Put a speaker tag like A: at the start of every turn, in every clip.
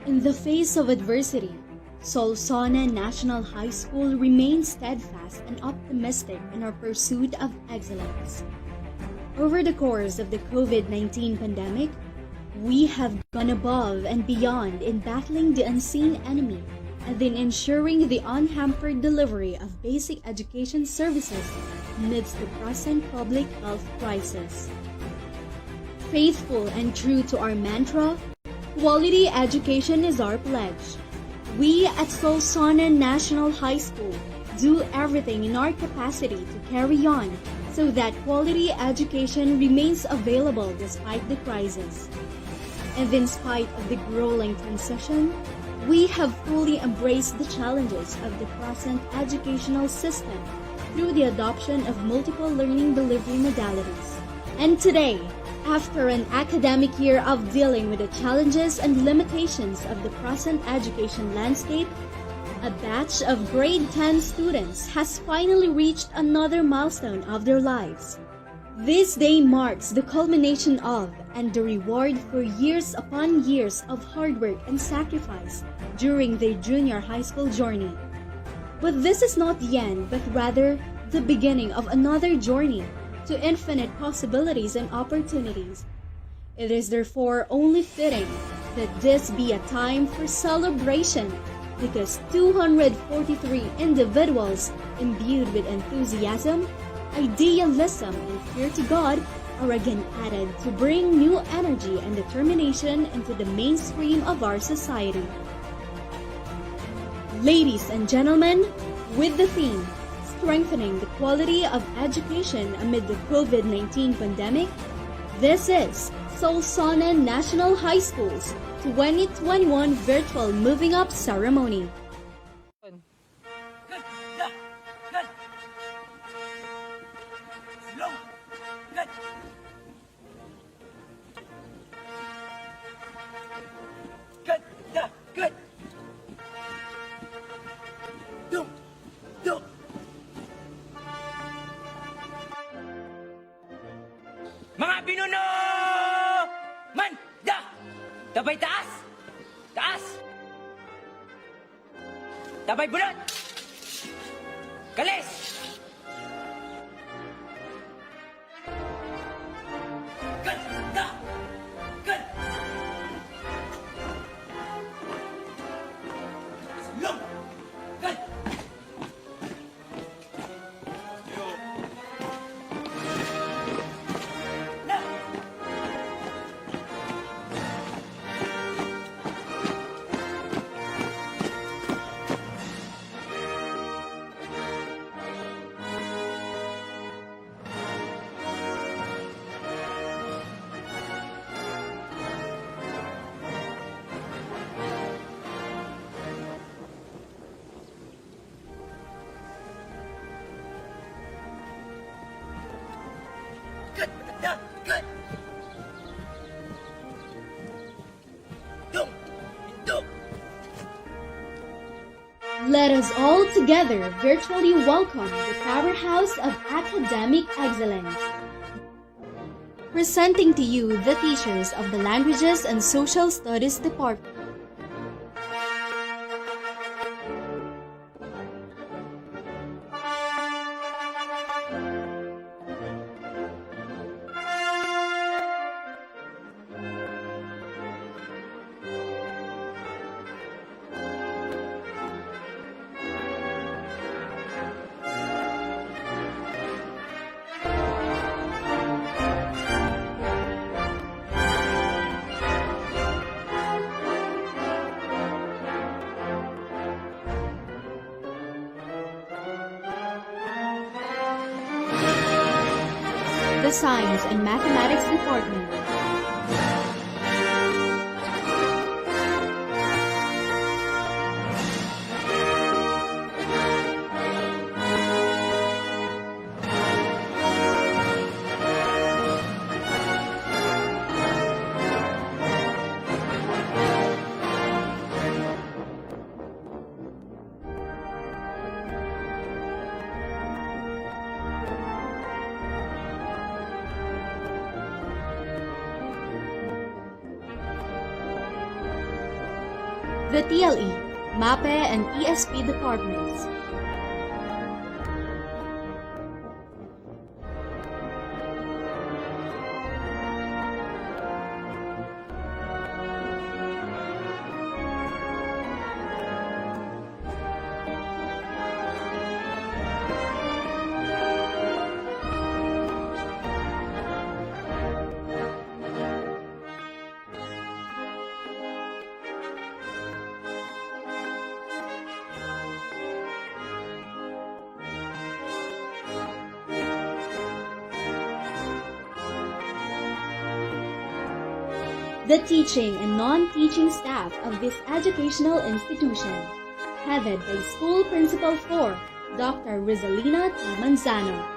A: In the face of adversity, Solsona National High School remains steadfast and optimistic in our pursuit of excellence. Over the course of the COVID-19 pandemic, we have gone above and beyond in battling the unseen enemy and in ensuring the unhampered delivery of basic education services amidst the present public health crisis. Faithful and true to our mantra, quality education is our pledge. We at Solsona National High School do everything in our capacity to carry on so that quality education remains available despite the crisis. And in spite of the grueling transition, we have fully embraced the challenges of the present educational system through the adoption of multiple learning delivery modalities. And today, after an academic year of dealing with the challenges and limitations of the present education landscape, a batch of grade 10 students has finally reached another milestone of their lives. This day marks the culmination of and the reward for years upon years of hard work and sacrifice during their junior high school journey. But this is not the end, but rather the beginning of another journey to infinite possibilities and opportunities. It is therefore only fitting that this be a time for celebration because 243 individuals imbued with enthusiasm, idealism, and fear to God are again added to bring new energy and determination into the mainstream of our society. Ladies and gentlemen, with the theme, Strengthening the Quality of Education Amid the COVID-19 Pandemic, this is Solsona National High School's 2021 Virtual Moving Up Ceremony.
B: Mga pinuno! Man! Da! Tabay taas! Taas! Tabay bunot! Kalis! Ganda! Ganda! Silong! Ganda! Good.
A: Let us all together virtually welcome the powerhouse of academic excellence. Presenting to you the teachers of the Languages and Social Studies Department. The Science and Mathematics Department. the TLE, MAPE, and ESP departments. The teaching and non-teaching staff of this educational institution, headed by School Principal 4, Dr. Rizalina T. Manzano.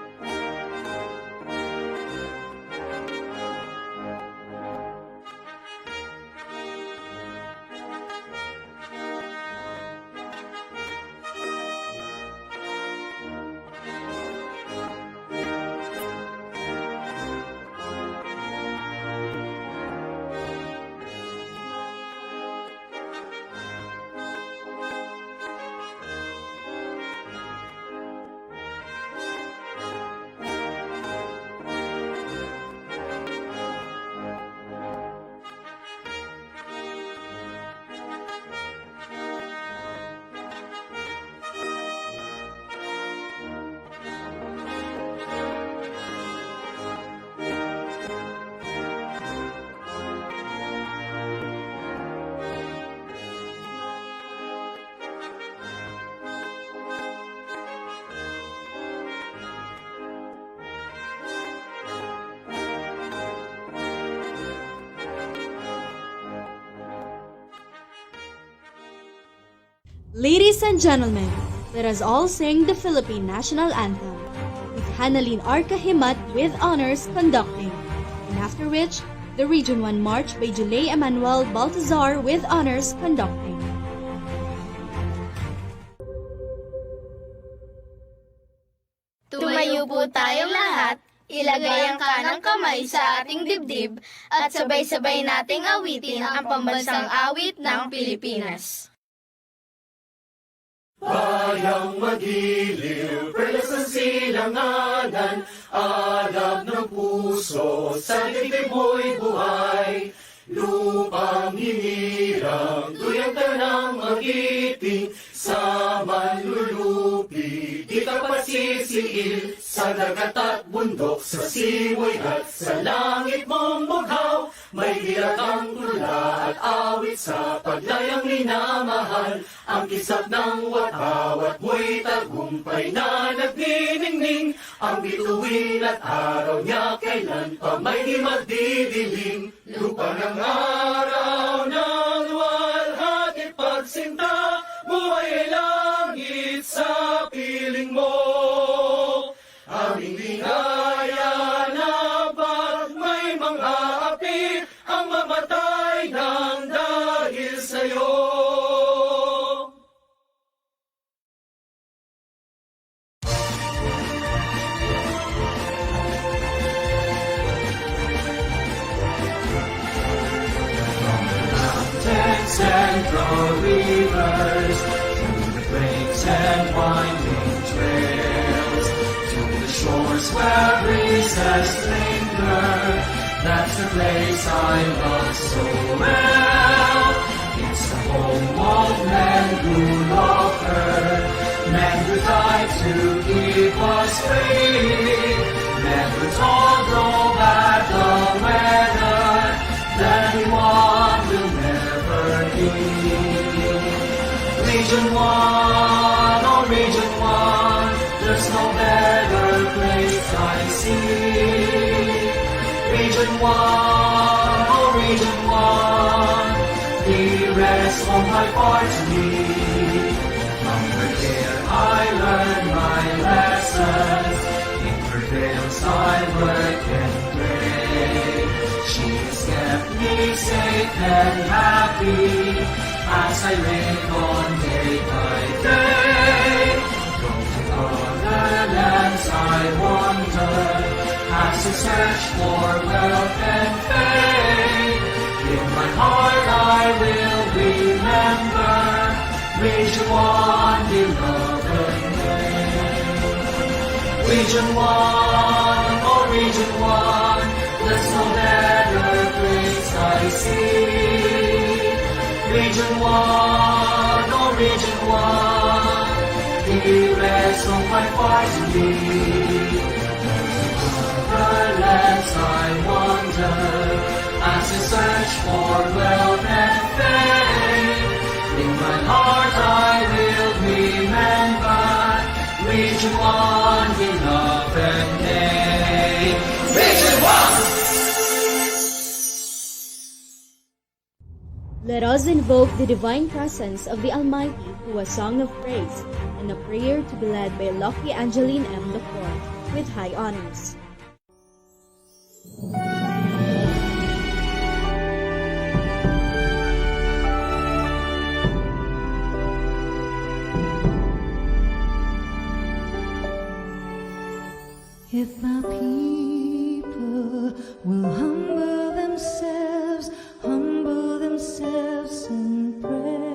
A: Ladies and gentlemen, let us all sing the Philippine National Anthem, with Hanalin Arcahimat with honors conducting, and after which, the Region 1 March by Julay Emmanuel Baltazar with honors conducting.
C: Tumayo po tayong lahat, ilagay ang kanang kamay sa ating dibdib, at sabay-sabay nating awitin ang pambansang awit ng Pilipinas.
D: Bayang magiliw, perlas ng silanganan, alab ng puso, sa dibdib mo'y buhay. Lupang hinirang, tuyang ka ng magiting, sa manlulupi, di ka pasisiil, sa dagat at bundok, sa simoy at sa langit mong bughaw. May hirat ang tula at awit sa paglayang minamahal, ang kisap ng watawat mo'y tagumpay na nagniningning, ang bituin at araw niya kailan pa may di magdidilim. Lupa ng araw ng luwalhati pagsinta, buhay ay langit sa piling mo. Aming ligaya na pag may mga api, ang mamatay ng dahil sa'yo. And the rivers, through the breaks and winding trails, to the shores where breezes linger, that's the place I love so well. It's the home of men who love her, men who died to keep us free, men who told no bad the weather, that anyone will never be. Region 1, oh Region 1, there's no better place I see. Region 1, oh Region 1, dearest home my heart to me. From her care I learn my lessons, in her veils I work and pray. She has kept me safe and happy, as I live on day by day. From to other lands I wander, as I search for wealth and fame. In my heart I will remember Region 1, beloved name. Region 1, oh Region 1, there's no better place I see. Region 1, oh Region 1, here rests all my fight to be. Other lands I wander, as I search for wealth and fame. In my heart I will remember Region 1, beloved name. Region 1!
A: Let us invoke the divine presence of the Almighty through a song of praise and a prayer to be led by Lucky Angeline M. IV with high honors.
E: If my people will humble themselves and pray,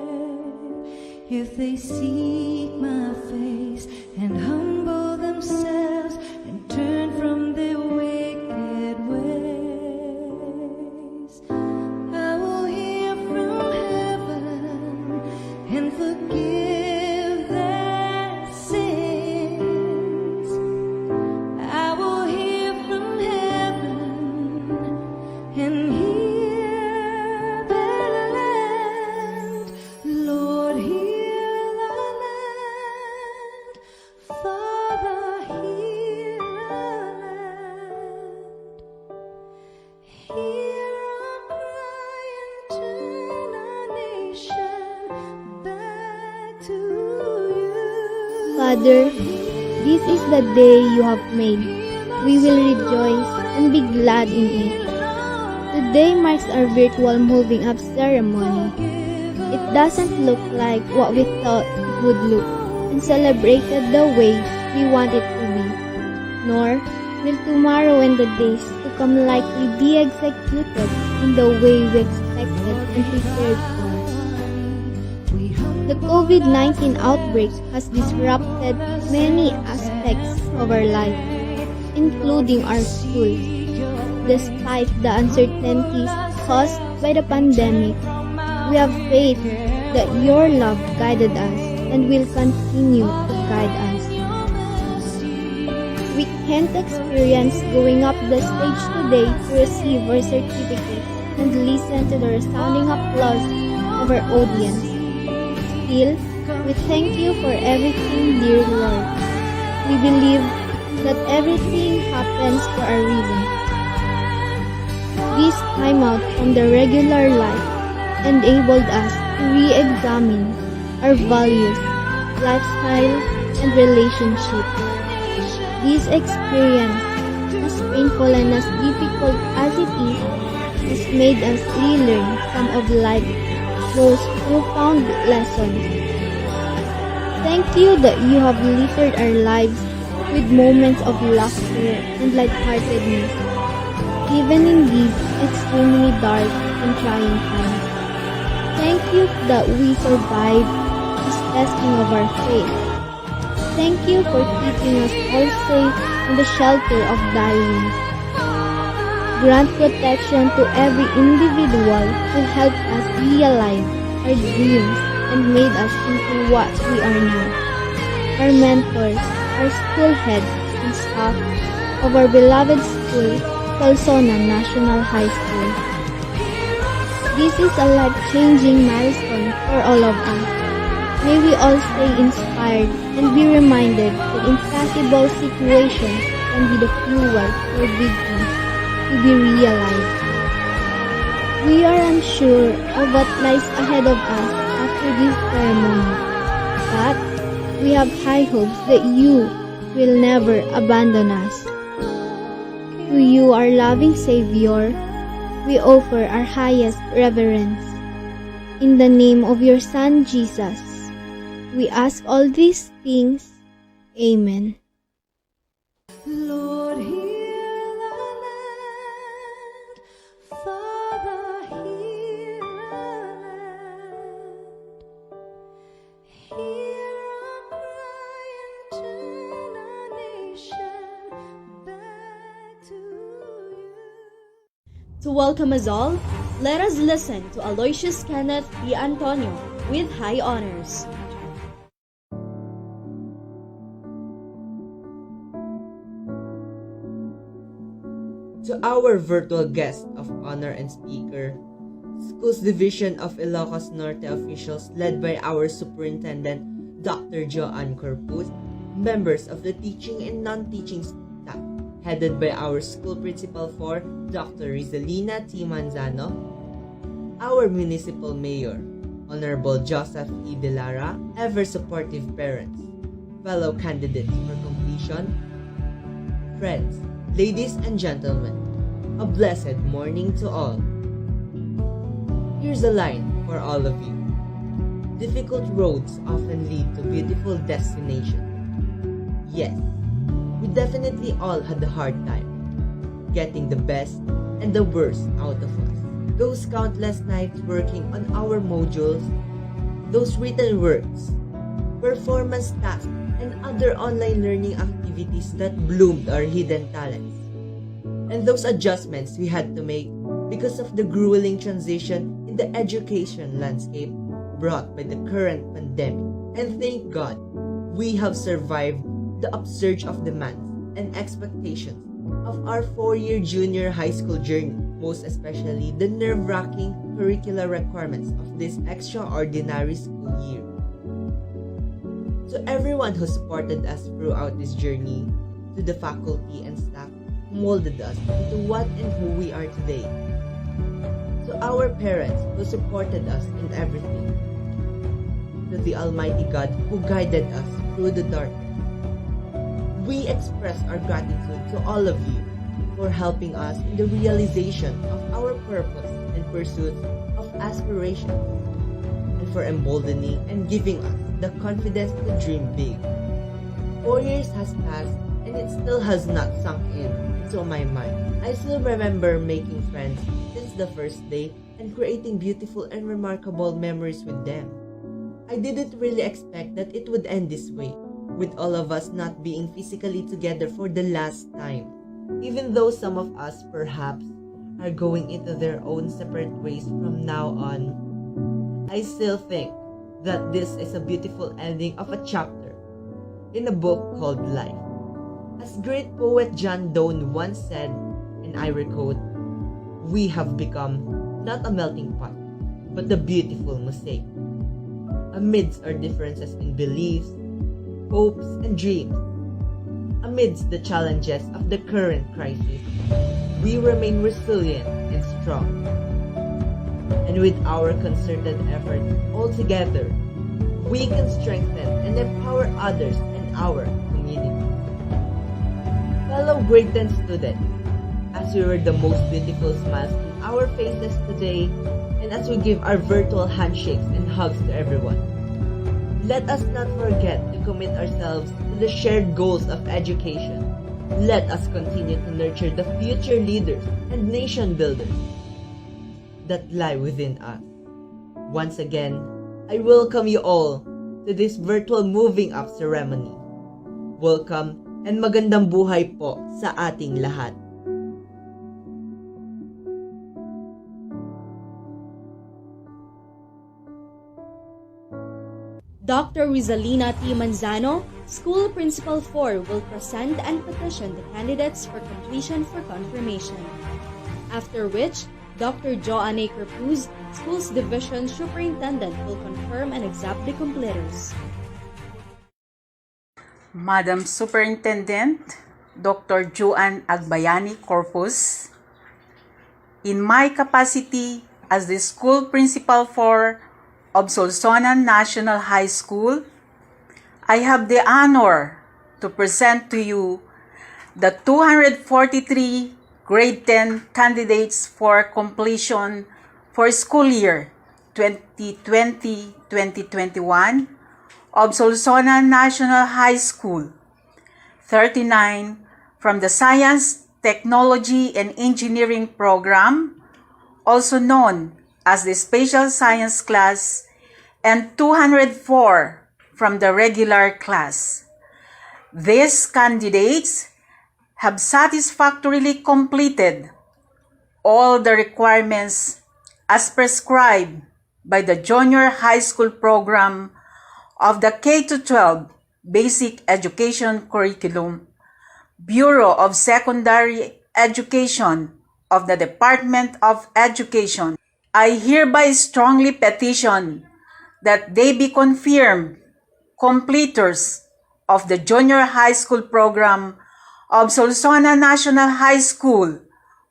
E: if they seek my face and humble themselves and turn from their wicked ways, I will hear from heaven and forgive their sins. I will hear from heaven and heal their land. Lord, heal our land. Father, heal our land. Hear our cry and turn our nation back to you.
F: Father, this is the day you have made. We will rejoice and be glad in it. Today marks our virtual moving up ceremony. It doesn't look like what we thought it would look and celebrated the way we want it to be. Nor will tomorrow and the days to come likely be executed in the way we expected and prepared for. The COVID-19 outbreak has disrupted many aspects of our life, including our schools. Despite the uncertainties caused by the pandemic, we have faith that your love guided us and will continue to guide us. We can't experience going up the stage today to receive our certificate and listen to the resounding applause of our audience. Still, we thank you for everything, dear Lord. We believe that everything happens for a reason. This time out from the regular life enabled us to re-examine our values, lifestyle, and relationships. This experience, as painful and as difficult as it is, has made us relearn some of life's most profound lessons. Thank you that you have littered our lives with moments of laughter and lightheartedness, even in these extremely dark and trying times. Thank you that we survived this testing of our faith. Thank you for keeping us all safe in the shelter of thy wings. Grant protection to every individual who helped us realize our dreams and made us into what we are now. Our mentors, our school heads and staff of our beloved school, Solsona National High School. This is a life-changing milestone for all of us. May we all stay inspired and be reminded that impossible situations can be the fuel for big things to be realized. We are unsure of what lies ahead of us after this ceremony, but we have high hopes that you will never abandon us. To you, our loving Savior, we offer our highest reverence. In the name of your Son, Jesus, we ask all these things. Amen.
E: Lord, heal our land. Father, heal our land.
A: To welcome us all, let us listen to Aloysius Kenneth P. Antonio with high honors.
G: To our virtual guest of honor and speaker, Schools Division of Ilocos Norte officials led by our Superintendent Dr. Joanne Corpus, members of the teaching and non-teaching staff, headed by our School Principal 4, Dr. Rizalina T. Manzano, our Municipal Mayor, Honorable Joseph E. Delara, ever-supportive parents, fellow candidates for completion, friends, ladies and gentlemen, a blessed morning to all. Here's a line for all of you. Difficult roads often lead to beautiful destinations. Yes, we definitely all had a hard time getting the best and the worst out of us. Those countless nights working on our modules, those written works, performance tasks, and other online learning activities that bloomed our hidden talents. And those adjustments we had to make because of the grueling transition in the education landscape brought by the current pandemic. And thank God, we have survived the upsurge of demands and expectations of our 4-year junior high school journey, most especially the nerve-wracking curricular requirements of this extraordinary school year. To everyone who supported us throughout this journey, to the faculty and staff who molded us into what and who we are today, to our parents who supported us in everything, to the Almighty God who guided us through the darkness. We express our gratitude to all of you for helping us in the realization of our purpose and pursuit of aspirations, and for emboldening and giving us the confidence to dream big. 4 years has passed and it still has not sunk into my mind. I still remember making friends since the first day and creating beautiful and remarkable memories with them. I didn't really expect that it would end this way, with all of us not being physically together for the last time. Even though some of us perhaps are going into their own separate ways from now on, I still think that this is a beautiful ending of a chapter in a book called Life. As great poet John Donne once said, and I quote, "We have become not a melting pot, but a beautiful mosaic." Amidst our differences in beliefs, hopes, and dreams, amidst the challenges of the current crisis, we remain resilient and strong. And with our concerted efforts all together, we can strengthen and empower others and our community. Fellow grade 10 students, as we wear the most beautiful smiles on our faces today, and as we give our virtual handshakes and hugs to everyone, let us not forget to commit ourselves to the shared goals of education. Let us continue to nurture the future leaders and nation builders that lie within us. Once again, I welcome you all to this virtual moving up ceremony. Welcome and magandang buhay po sa ating lahat.
A: Dr. Rizalina T. Manzano, School Principal 4, will present and petition the candidates for completion for confirmation. After which, Dr. Joanne Corpus, Schools Division Superintendent, will confirm and accept the completers.
H: Madam Superintendent, Dr. Joanne Agbayani Corpus, in my capacity as the School Principal 4 of Solsona National High School, I have the honor to present to you the 243 grade 10 candidates for completion for school year 2020-2021 of Solsona National High School, 39 from the Science, Technology, and Engineering program, also known as the Special Science class, and 204 from the regular class. These candidates have satisfactorily completed all the requirements as prescribed by the Junior High School program of the K-12 Basic Education Curriculum, Bureau of Secondary Education of the Department of Education, I hereby strongly petition that they be confirmed completers of the Junior High School program of Solsona National High School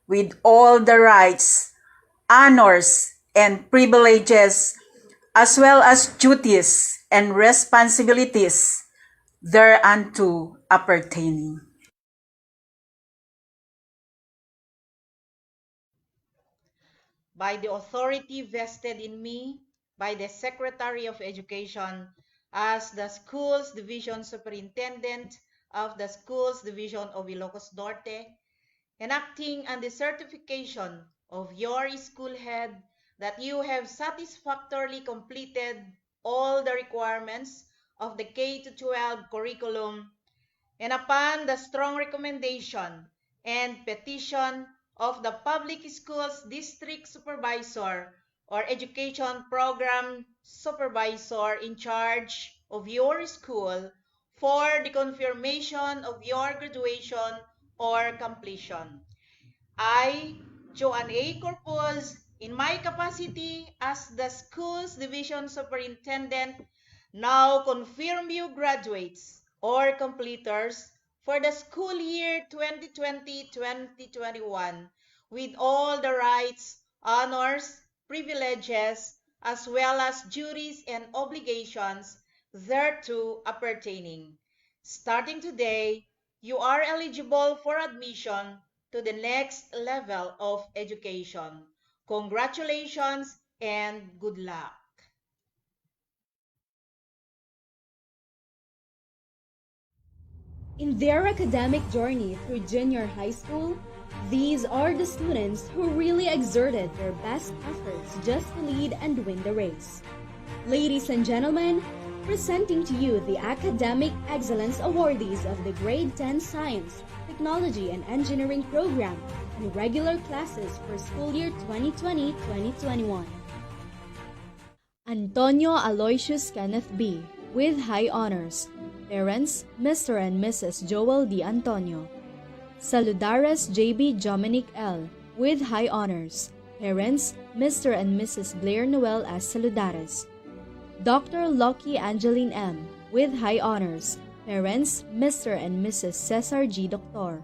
H: with all the rights, honors, and privileges, as well as duties and responsibilities thereunto appertaining.
I: By the authority vested in me by the Secretary of Education as the Schools Division Superintendent of the Schools Division of Ilocos Norte, and acting on the certification of your school head that you have satisfactorily completed all the requirements of the K-12 curriculum, and upon the strong recommendation and petition of the Public Schools District Supervisor or Education Program Supervisor in charge of your school for the confirmation of your graduation or completion. I, Joanne A. Corpus, in my capacity as the Schools Division Superintendent, now confirm you graduates or completers for the school year 2020-2021 with all the rights, honors, privileges, as well as duties and obligations thereto appertaining. Starting today, you are eligible for admission to the next level of education. Congratulations and good luck.
A: In their academic journey through junior high school, these are the students who really exerted their best efforts just to lead and win the race. Ladies and gentlemen, presenting to you the Academic Excellence Awardees of the Grade 10 Science, Technology and Engineering program and regular classes for school year 2020-2021. Antonio Aloysius Kenneth B. with high honors. Parents, Mr. and Mrs. Joel D. Antonio. Saludares J.B. Dominic L. with high honors. Parents, Mr. and Mrs. Blair Noel S. Saludares. Dr. Lucky Angeline M. with high honors. Parents, Mr. and Mrs. Cesar G. Doctor.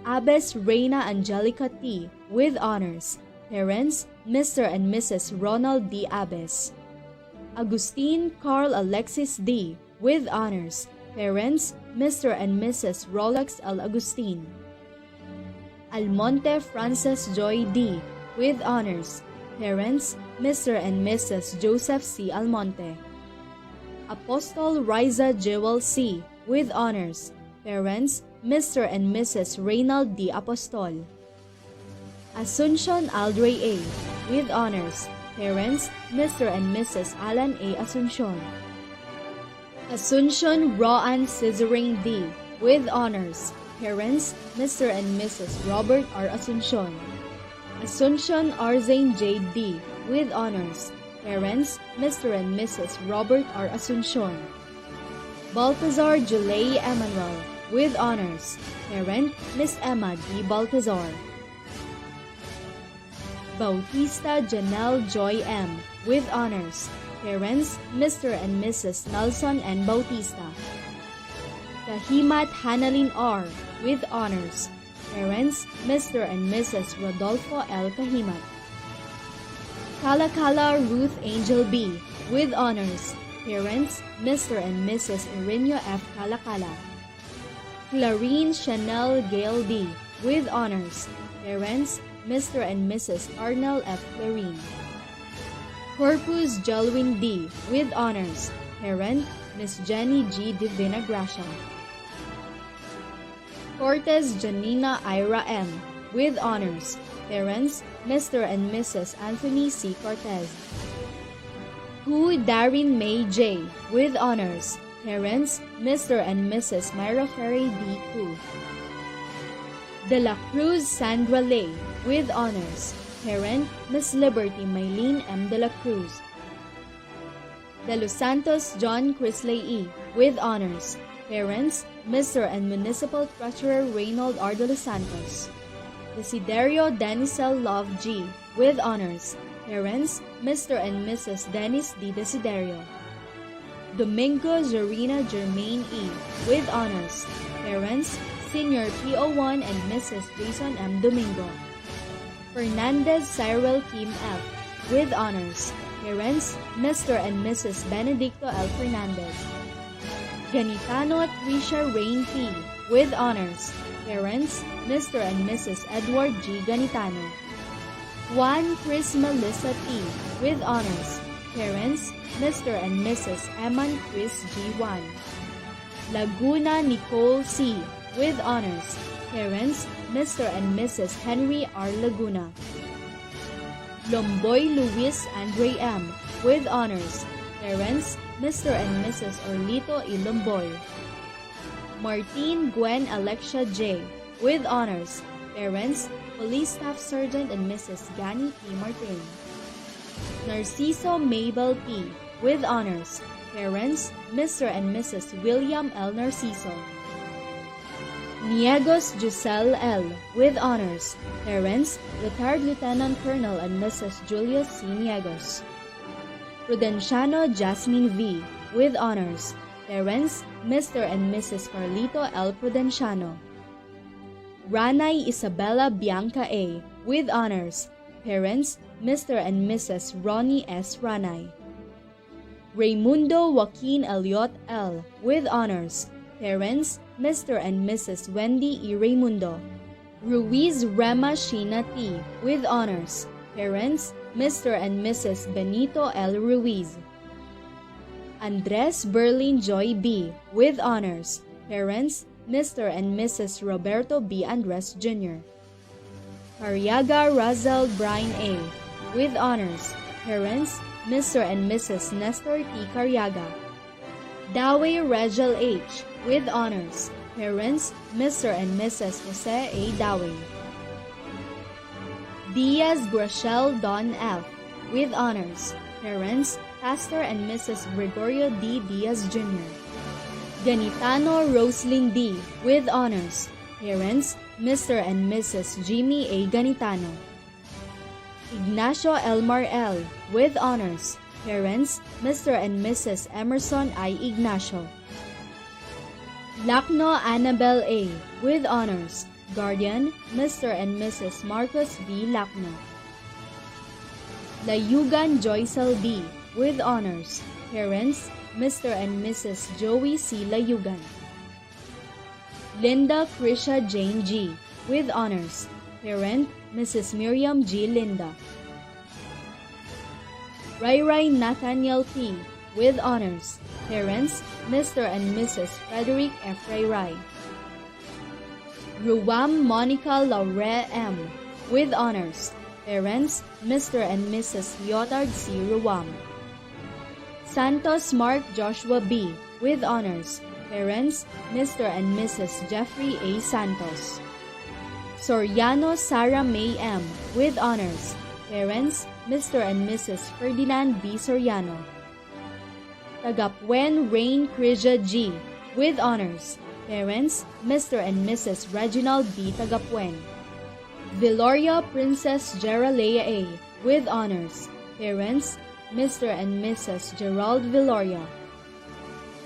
A: Abes Reina Angelica T. with honors. Parents, Mr. and Mrs. Ronald D. Abes. Agustin Carl Alexis D. with honors. Parents, Mr. and Mrs. Rolex L. Agustin. Almonte Frances Joy D. with honors. Parents, Mr. and Mrs. Joseph C. Almonte. Apostol Riza Jewel C. with honors. Parents, Mr. and Mrs. Reynald D. Apostol. Asuncion Aldray A. with honors. Parents, Mr. and Mrs. Alan A. Asuncion. Asuncion Roan Scissoring D. with honors. Parents, Mr. and Mrs. Robert R. Asuncion. Asuncion Arzane J. D. with honors. Parents, Mr. and Mrs. Robert R. Asuncion. Baltazar Julay Emanuel with honors. Parent, Miss Emma D. Baltazar. Bautista Janelle Joy M. with honors. Parents, Mr. and Mrs. Nelson N. Bautista. Kahimat Hanalin R. with honors. Parents, Mr. and Mrs. Rodolfo L. Kahimat. Kalakala Ruth Angel B. with honors. Parents, Mr. and Mrs. Irinio F. Kalakala. Clarine Chanel Gail D. with honors. Parents, Mr. and Mrs. Arnel F. Clarine. Corpus Jelwin D. with honors. Parent, Miss Jenny G. Divina Gracia. Cortez Janina Ira M. with honors. Parents, Mr. and Mrs. Anthony C. Cortez. Hu Darin May J. with honors. Parents, Mr. and Mrs. Myra Ferry D. Hu. De la Cruz Sandra Lay, with honors. Parent, Miss Liberty Maylene M. De La Cruz. De Los Santos John Crisley E., with honors. Parents, Mr. and Municipal Treasurer Reynold R. De Los Santos. Desiderio Denisel Love G., with honors. Parents, Mr. and Mrs. Dennis D. Desiderio. Domingo Zorina Germain E., with honors. Parents, Senior PO1 and Mrs. Jason M. Domingo. Fernandez Cyril Kim F., with honors. Parents, Mr. and Mrs. Benedicto L. Fernandez. Ganitano Tricia Rain P., with honors. Parents, Mr. and Mrs. Edward G. Ganitano. Juan Chris Melissa T., with honors. Parents, Mr. and Mrs. Eman Chris G. Juan. Laguna Nicole C., with honors. Parents, Mr. and Mrs. Henry R. Laguna. Lomboy Luis Andre M., with honors. Parents, Mr. and Mrs. Orlito E. Lomboy. Martin Gwen Alexia J., with honors. Parents, Police Staff Sergeant and Mrs. Gani P. Martin. Narciso Mabel P., with honors. Parents, Mr. and Mrs. William L. Narciso. Niegos Giselle L., with honors. Parents, Retired Lieutenant Colonel and Mrs. Julius C. Niegos. Prudenciano Jasmine V., with honors. Parents, Mr. and Mrs. Carlito L. Prudenciano. Ranay Isabella Bianca A., with honors. Parents, Mr. and Mrs. Ronnie S. Ranay. Raymundo Joaquin Eliot L., with honors. Parents, Mr. and Mrs. Wendy E. Raymundo. Ruiz Rema Sheena T., with honors. Parents, Mr. and Mrs. Benito L. Ruiz. Andres Berlin Joy B., with honors. Parents, Mr. and Mrs. Roberto B. Andres Jr. Cariaga Razel Brian A., with honors. Parents, Mr. and Mrs. Nestor T. Cariaga. Dawe Regel H., with honors. Parents, Mr. and Mrs. Jose A. Dawe. Diaz Grachel Don F., with honors. Parents, Pastor and Mrs. Gregorio D. Diaz Jr. Ganitano Roslyn D., with honors. Parents, Mr. and Mrs. Jimmy A. Ganitano. Ignacio Elmar L., with honors. Parents, Mr. and Mrs. Emerson I. Ignacio. Lacno Annabel A., with honors. Guardian, Mr. and Mrs. Marcos V. Lacno. Layugan Joycel B., with honors. Parents, Mr. and Mrs. Joey C. Layugan. Linda Krisha Jane G., with honors. Parent, Mrs. Miriam G. Linda. Ray Nathaniel P., with honors. Parents, Mr. and Mrs. Frederick F. Ray. Ruam Monica Laure M., with honors. Parents, Mr. and Mrs. Leotard C. Ruam. Santos Mark Joshua B., with honors. Parents, Mr. and Mrs. Jeffrey A. Santos. Soriano Sarah May M., with honors. Parents, Mr. and Mrs. Ferdinand B. Soriano. Tagapuen Rain Krija G., with honors. Parents, Mr. and Mrs. Reginald B. Tagapuen. Viloria Princess Geralea A., with honors. Parents, Mr. and Mrs. Gerald Viloria.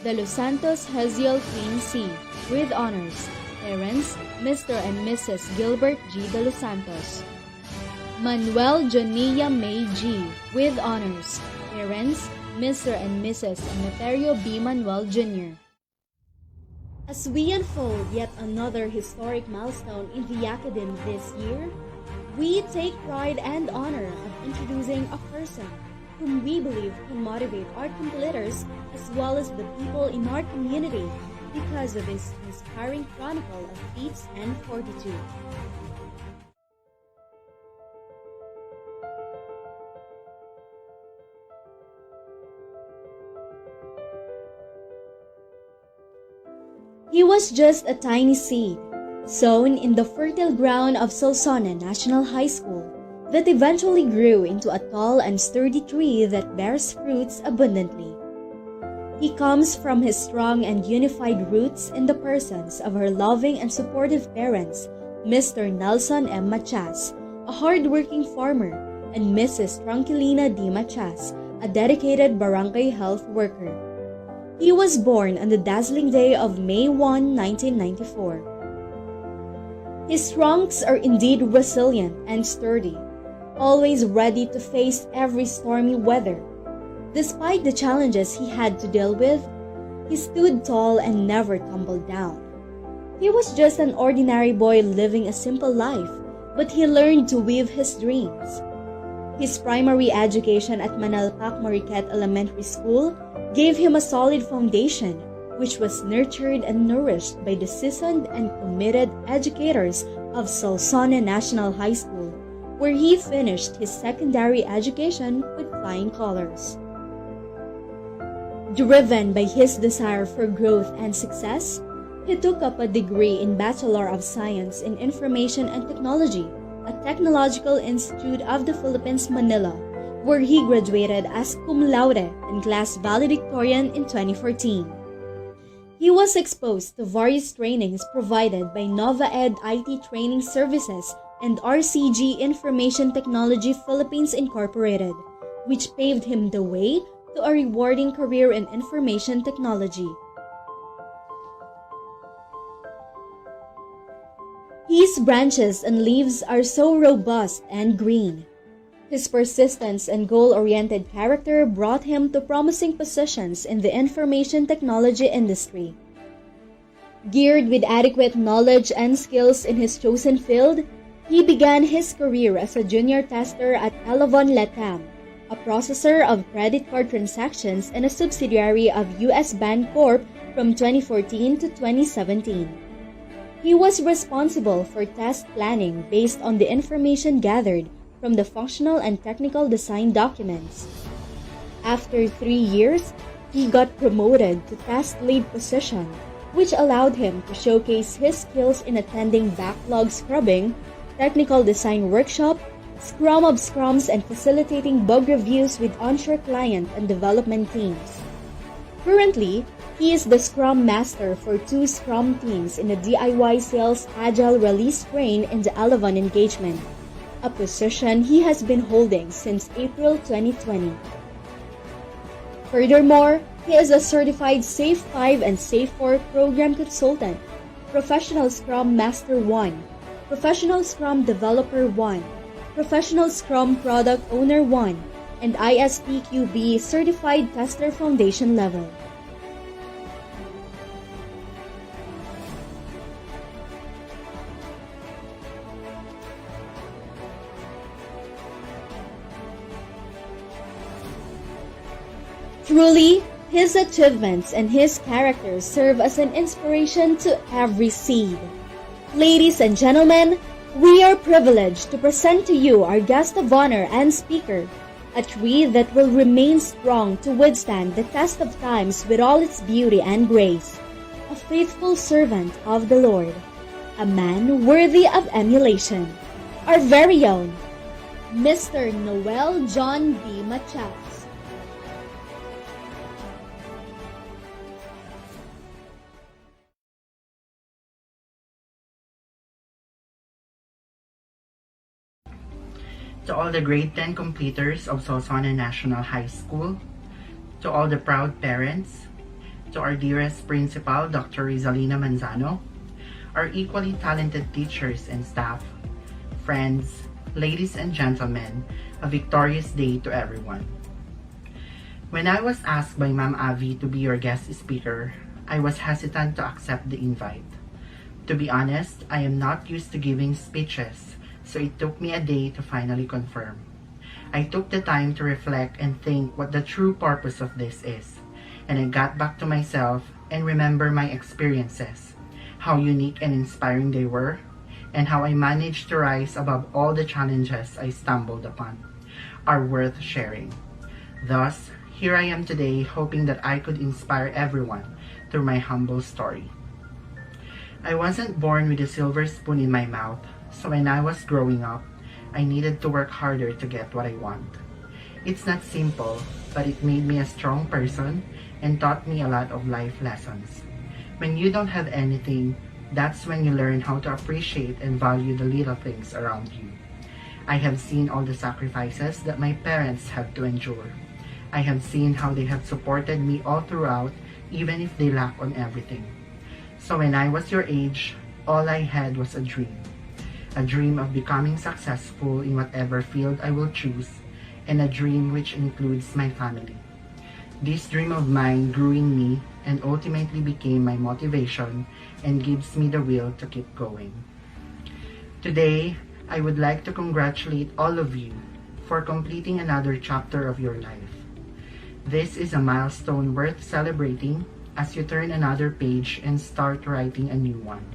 A: De Los Santos Haziel Queen C., with honors. Parents, Mr. and Mrs. Gilbert G. De Los Santos. Manuel Jania May G., with honors. Parents, Mr. and Mrs. Emeterio B. Manuel Jr. As we unfold yet another historic milestone in the academy this year, we take pride and honor of introducing a person whom we believe can motivate our completers as well as the people in our community because of his inspiring chronicle of feats and fortitude. He was just a tiny seed, sown in the fertile ground of Solsona National High School, that eventually grew into a tall and sturdy tree that bears fruits abundantly. He comes from his strong and unified roots in the persons of her loving and supportive parents, Mr. Nelson M. Machas, a hard-working farmer, and Mrs. Tranquilina D. Machas, a dedicated barangay health worker. He was born on the dazzling day of May 1, 1994. His trunks are indeed resilient and sturdy, always ready to face every stormy weather. Despite the challenges he had to deal with, he stood tall and never tumbled down. He was just an ordinary boy living a simple life, but he learned to weave his dreams. His primary education at Manalpak Mariquet Elementary School gave him a solid foundation, which was nurtured and nourished by the seasoned and committed educators of Solsona National High School, where he finished his secondary education with flying colors. Driven by his desire for growth and success, he took up a degree in Bachelor of Science in Information and Technology at Technological Institute of the Philippines, Manila, where he graduated as cum laude and class valedictorian in 2014. He was exposed to various trainings provided by NovaEd IT Training Services and RCG Information Technology Philippines Incorporated, which paved him the way to a rewarding career in information technology. His branches and leaves are so robust and green. His persistence and goal-oriented character brought him to promising positions in the information technology industry. Geared with adequate knowledge and skills in his chosen field, he began his career as a junior tester at Elavon Latam, a processor of credit card transactions and a subsidiary of US Bank Corp from 2014 to 2017. He was responsible for test planning based on the information gathered from the functional and technical design documents. After 3 years, he got promoted to test lead position, which allowed him to showcase his skills in attending backlog scrubbing, technical design workshop, Scrum of Scrums, and facilitating bug reviews with onshore client and development teams. Currently, he is the Scrum Master for 2 Scrum teams in the DIY Sales Agile Release Train in the Elavon engagement, a position he has been holding since April 2020. Furthermore, he is a certified SAFe 5 and SAFe 4 program consultant, Professional Scrum Master 1, Professional Scrum Developer 1, Professional Scrum Product Owner 1, and ISTQB Certified Tester Foundation level. Truly, his achievements and his character serve as an inspiration to every seed. Ladies and gentlemen, we are privileged to present to you our guest of honor and speaker, a tree that will remain strong to withstand the test of times with all its beauty and grace, a faithful servant of the Lord, a man worthy of emulation, our very own, Mr. Noel John B. Machas.
J: To all the grade 10 completers of Solsona National High School, to all the proud parents, to our dearest principal, Dr. Rizalina Manzano, our equally talented teachers and staff, friends, ladies and gentlemen, a victorious day to everyone. When I was asked by Ma'am Avi to be your guest speaker, I was hesitant to accept the invite. To be honest, I am not used to giving speeches, so it took me a day to finally confirm. I took the time to reflect and think what the true purpose of this is, and I got back to myself and remember my experiences, how unique and inspiring they were, and how I managed to rise above all the challenges I stumbled upon, are worth sharing. Thus, here I am today hoping that I could inspire everyone through my humble story. I wasn't born with a silver spoon in my mouth, so when I was growing up, I needed to work harder to get what I want. It's not simple, but it made me a strong person and taught me a lot of life lessons. When you don't have anything, that's when you learn how to appreciate and value the little things around you. I have seen all the sacrifices that my parents had to endure. I have seen how they have supported me all throughout, even if they lack on everything. So when I was your age, all I had was a dream of becoming successful in whatever field I will choose, and a dream which includes my family. This dream of mine grew in me and ultimately became my motivation and gives me the will to keep going. Today, I would like to congratulate all of you for completing another chapter of your life. This is a milestone worth celebrating as you turn another page and start writing a new one.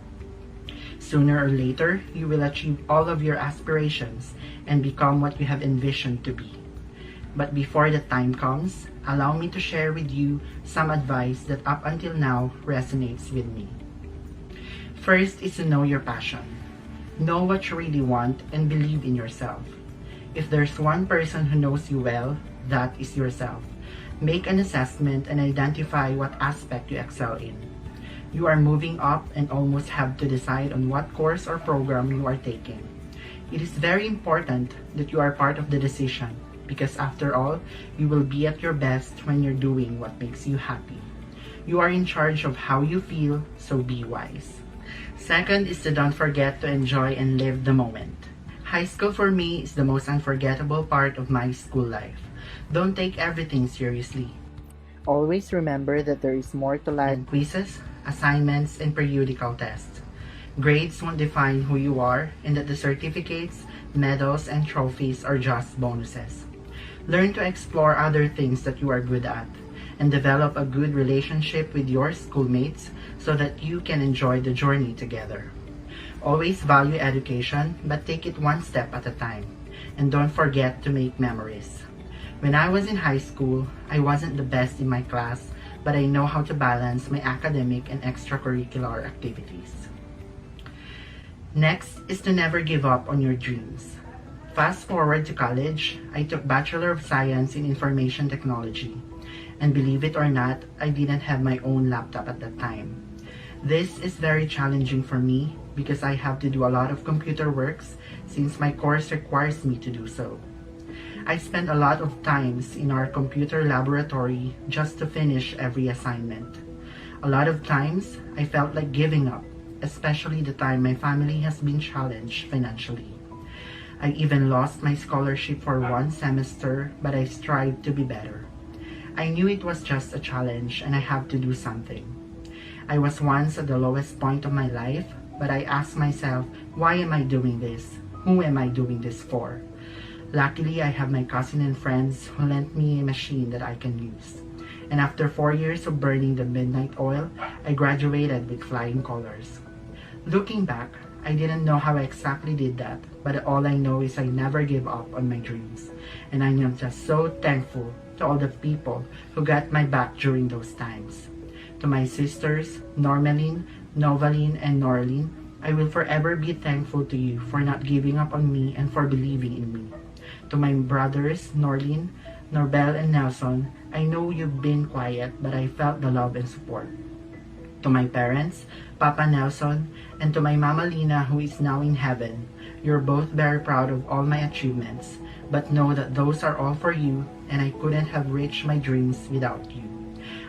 J: Sooner or later, you will achieve all of your aspirations and become what you have envisioned to be. But before the time comes, allow me to share with you some advice that up until now resonates with me. First is to know your passion. Know what you really want and believe in yourself. If there's one person who knows you well, that is yourself. Make an assessment and identify what aspect you excel in. You are moving up and almost have to decide on what course or program you are taking. It is very important that you are part of the decision because after all, you will be at your best when you're doing what makes you happy. You are in charge of how you feel, so be wise. Second is to don't forget to enjoy and live the moment. High school for me is the most unforgettable part of my school life. Don't take everything seriously. Always remember that there is more to life than quizzes, assignments, and periodical tests. Grades won't define who you are, and that the certificates, medals, and trophies are just bonuses. Learn to explore other things that you are good at, and develop a good relationship with your schoolmates so that you can enjoy the journey together. Always value education, but take it one step at a time, and don't forget to make memories. When I was in high school, I wasn't the best in my class, but I know how to balance my academic and extracurricular activities. Next is to never give up on your dreams. Fast forward to college, I took Bachelor of Science in Information Technology. And believe it or not, I didn't have my own laptop at that time. This is very challenging for me because I have to do a lot of computer works since my course requires me to do so. I spent a lot of times in our computer laboratory just to finish every assignment. A lot of times, I felt like giving up, especially the time my family has been challenged financially. I even lost my scholarship for one semester, but I strived to be better. I knew it was just a challenge and I have to do something. I was once at the lowest point of my life, but I asked myself, why am I doing this? Who am I doing this for? Luckily, I have my cousin and friends who lent me a machine that I can use. And after 4 years of burning the midnight oil, I graduated with flying colors. Looking back, I didn't know how I exactly did that, but all I know is I never gave up on my dreams. And I am just so thankful to all the people who got my back during those times. To my sisters, Normaline, Novaline, and Norlene, I will forever be thankful to you for not giving up on me and for believing in me. To my brothers, Norlene, Norbel, and Nelson, I know you've been quiet, but I felt the love and support. To my parents, Papa Nelson, and to my Mama Lina who is now in heaven, you're both very proud of all my achievements, but know that those are all for you and I couldn't have reached my dreams without you.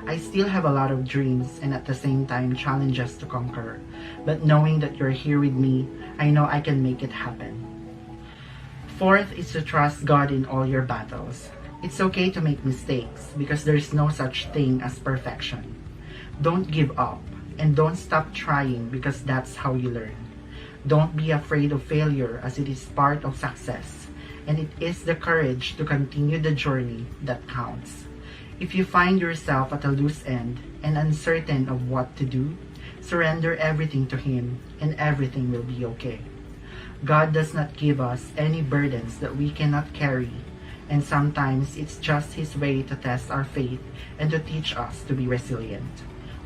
J: I still have a lot of dreams and at the same time challenges to conquer, but knowing that you're here with me, I know I can make it happen. Fourth is to trust God in all your battles. It's okay to make mistakes because there's no such thing as perfection. Don't give up and don't stop trying because that's how you learn. Don't be afraid of failure as it is part of success, and it is the courage to continue the journey that counts. If you find yourself at a loose end and uncertain of what to do, surrender everything to Him and everything will be okay. God does not give us any burdens that we cannot carry, and sometimes it's just His way to test our faith and to teach us to be resilient.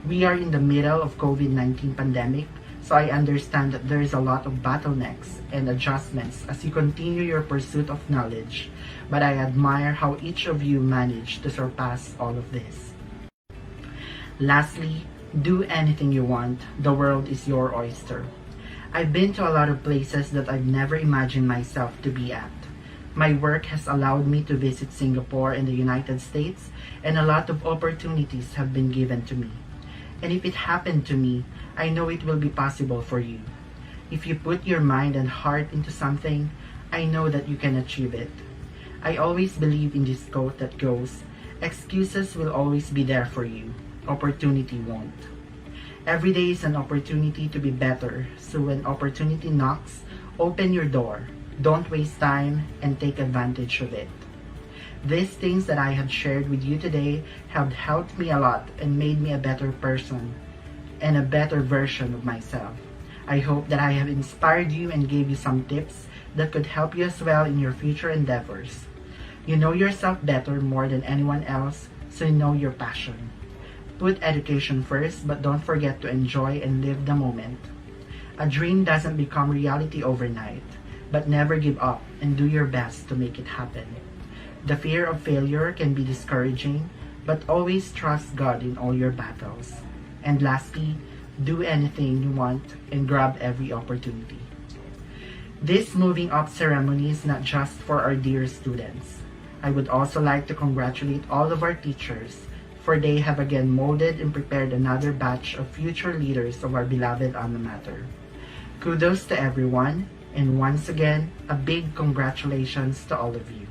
J: We are in the middle of COVID-19 pandemic, so I understand that there is a lot of bottlenecks and adjustments as you continue your pursuit of knowledge, but I admire how each of you managed to surpass all of this. Lastly, do anything you want. The world is your oyster. I've been to a lot of places that I've never imagined myself to be at. My work has allowed me to visit Singapore and the United States, and a lot of opportunities have been given to me. And if it happened to me, I know it will be possible for you. If you put your mind and heart into something, I know that you can achieve it. I always believe in this quote that goes, excuses will always be there for you, opportunity won't. Every day is an opportunity to be better, so when opportunity knocks, open your door. Don't waste time and take advantage of it. These things that I have shared with you today have helped me a lot and made me a better person and a better version of myself. I hope that I have inspired you and gave you some tips that could help you as well in your future endeavors. You know yourself better more than anyone else, so you know your passion. Put education first, but don't forget to enjoy and live the moment. A dream doesn't become reality overnight, but never give up and do your best to make it happen. The fear of failure can be discouraging, but always trust God in all your battles. And lastly, do anything you want and grab every opportunity. This moving up ceremony is not just for our dear students. I would also like to congratulate all of our teachers, for they have again molded and prepared another batch of future leaders of our beloved alma mater. Kudos to everyone, and once again, a big congratulations to all of you.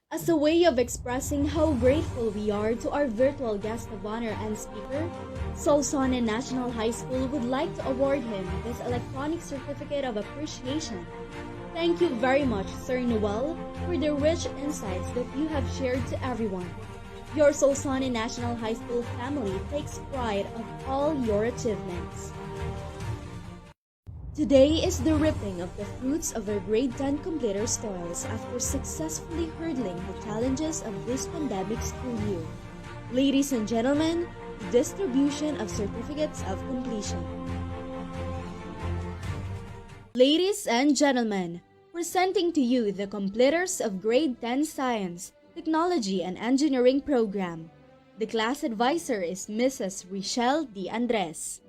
A: As a way of expressing how grateful we are to our virtual guest of honor and speaker, Solsona National High School would like to award him this electronic certificate of appreciation. Thank you very much, Sir Noel, for the rich insights that you have shared to everyone. Your Solsona National High School family takes pride of all your achievements. Today is the reaping of the fruits of our grade 10 completers' toils after successfully hurdling the challenges of this pandemic school year. Ladies and gentlemen, distribution of certificates of completion. Ladies and gentlemen, presenting to you the completers of grade 10 Science, Technology and Engineering program. The class advisor is Mrs. Richelle D. Andres.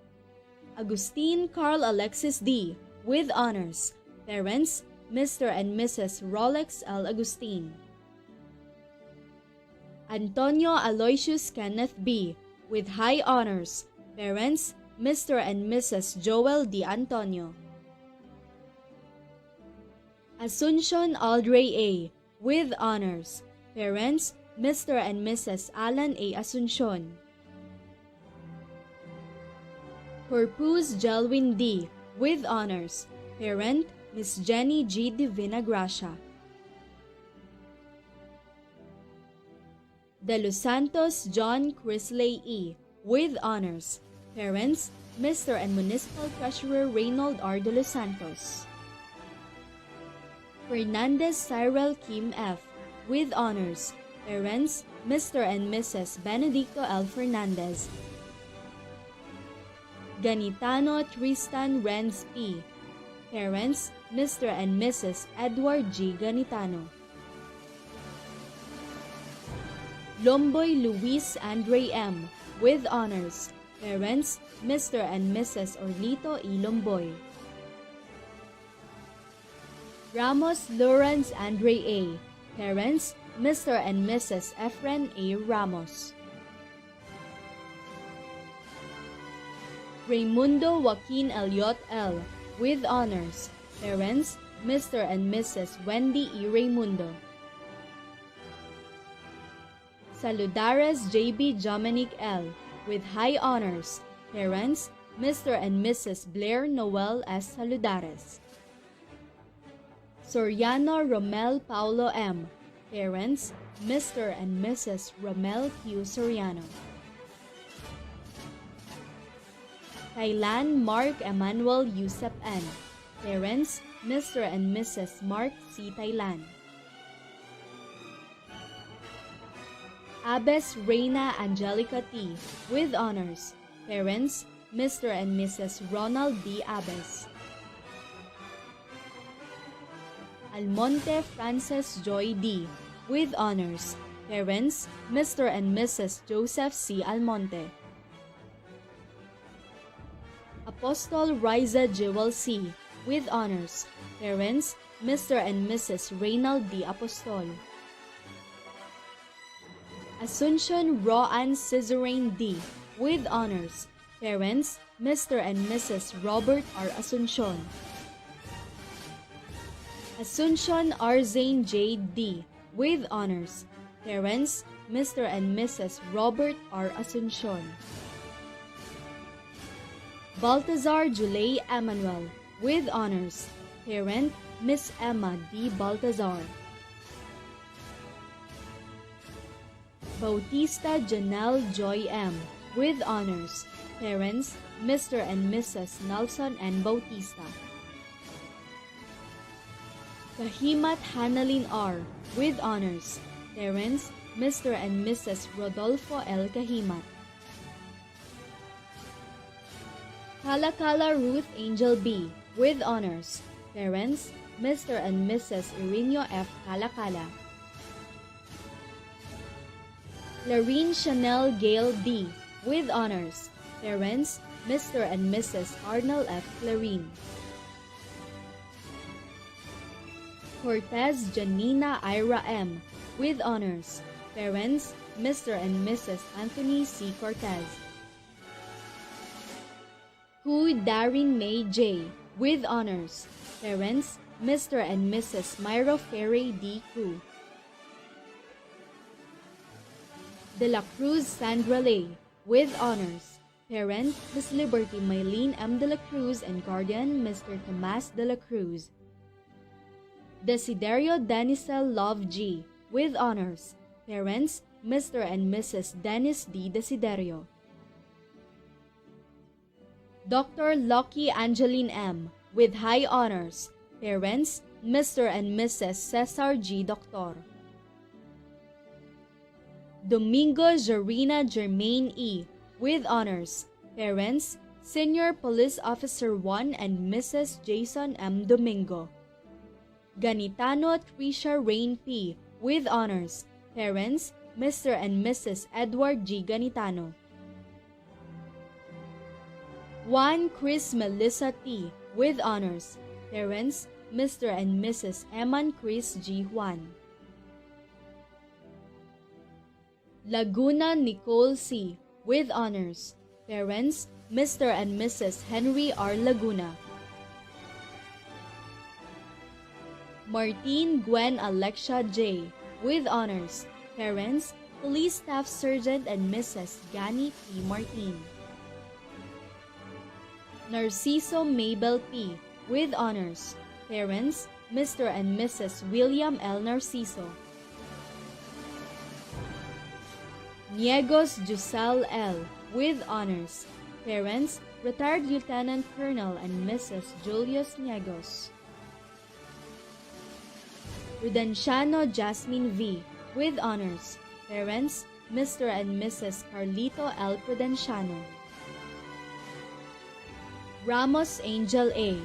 A: Agustin Carl Alexis D. with honors. Parents, Mr. and Mrs. Rolex L. Agustin. Antonio Aloysius Kenneth B. with high honors. Parents, Mr. and Mrs. Joel D. Antonio. Asuncion Audrey A. with honors. Parents, Mr. and Mrs. Alan A. Asuncion. Corpus Jelwin D. with honors. Parent, Miss Jenny G. Divina Gracia. De Los Santos John Crisley E. with honors. Parents, Mr. and Municipal Treasurer Reynold R. De Los Santos. Fernandez Cyril Kim F. with honors. Parents, Mr. and Mrs. Benedicto L. Fernandez. Ganitano Tristan Renz P. Parents, Mr. and Mrs. Edward G. Ganitano. Lomboy Luis Andre M. with honors. Parents, Mr. and Mrs. Orlito E. Lomboy. Ramos Lawrence Andre A. Parents, Mr. and Mrs. Efren A. Ramos. Raimundo Joaquin Elliot L. with honors. Parents, Mr. and Mrs. Wendy E. Raimundo. Saludares J.B. Dominic L. with high honors. Parents, Mr. and Mrs. Blair Noel S. Saludares. Soriano Romel Paulo M. Parents, Mr. and Mrs. Romel Q. Soriano. Thailand Mark Emmanuel Yusep N. Parents, Mr. and Mrs. Mark C. Thailand. Abes Reina Angelica T. with honors. Parents, Mr. and Mrs. Ronald D. Abes. Almonte Frances Joy D. with honors. Parents, Mr. and Mrs. Joseph C. Almonte. Apostol Riza Jewel C. with honors. Parents, Mr. and Mrs. Reynald D. Apostol. Asuncion Roanne Cesarine D. with honors. Parents, Mr. and Mrs. Robert R. Asuncion. Asuncion Arzane J. D. with honors. Parents, Mr. and Mrs. Robert R. Asuncion. Baltazar Julay Emanuel with honors. Parent, Miss Emma D. Baltazar. Bautista Janelle Joy M. with honors. Parents, Mr. and Mrs. Nelson N. Bautista. Kahimat Hanalin R. with honors. Parents, Mr. and Mrs. Rodolfo L. Kahimat. Kalakala Ruth Angel B. with honors. Parents, Mr. and Mrs. Irineo F. Kalakala. Clarine Chanel Gale D. with honors. Parents, Mr. and Mrs. Arnold F. Clarine. Cortez Janina Ira M. with honors. Parents, Mr. and Mrs. Anthony C. Cortez. Hu Darin May J. with honors. Parents, Mr. and Mrs. Myra Ferre D. Hu. De la Cruz Sandra Lay with honors. Parent, Miss Liberty Mylene M. De la Cruz and guardian, Mr. Tomas De La Cruz. Desiderio Denisel Love G. with honors. Parents, Mr. and Mrs. Dennis D. Desiderio. Dr. Lucky Angeline M. with high honors. Parents, Mr. and Mrs. Cesar G. Doctor. Domingo Jarina Germain E. with honors. Parents, Senior Police Officer 1 and Mrs. Jason M. Domingo. Ganitano Tricia Rain P. with honors. Parents, Mr. and Mrs. Edward G. Ganitano. Juan Chris Melissa T. with honors. Parents, Mr. and Mrs. Eman Chris G. Juan. Laguna Nicole C. with honors. Parents, Mr. and Mrs. Henry R. Laguna. Martine Gwen Alexia J. with honors. Parents, Police Staff Sergeant and Mrs. Gani P. Martin. Narciso Mabel P. with honors. Parents, Mr. and Mrs. William L. Narciso. Niegos Jusel L. with honors. Parents, Retired Lieutenant Colonel and Mrs. Julius Niegos. Prudenciano Jasmine V. with honors. Parents, Mr. and Mrs. Carlito L. Prudenciano. Ramos Angel A.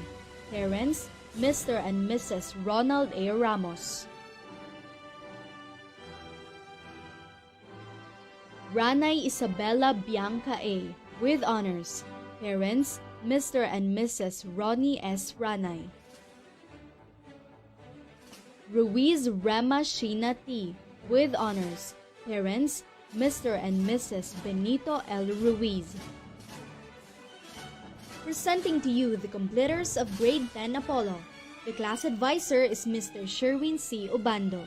A: Parents, Mr. and Mrs. Ronald A. Ramos. Ranay Isabella Bianca A. with honors. Parents, Mr. and Mrs. Ronnie S. Ranay. Ruiz Rema Sheena T. with honors. Parents, Mr. and Mrs. Benito L. Ruiz. Presenting to you the completers of Grade 10 Apollo. The class advisor is Mr. Sherwin C. Ubando.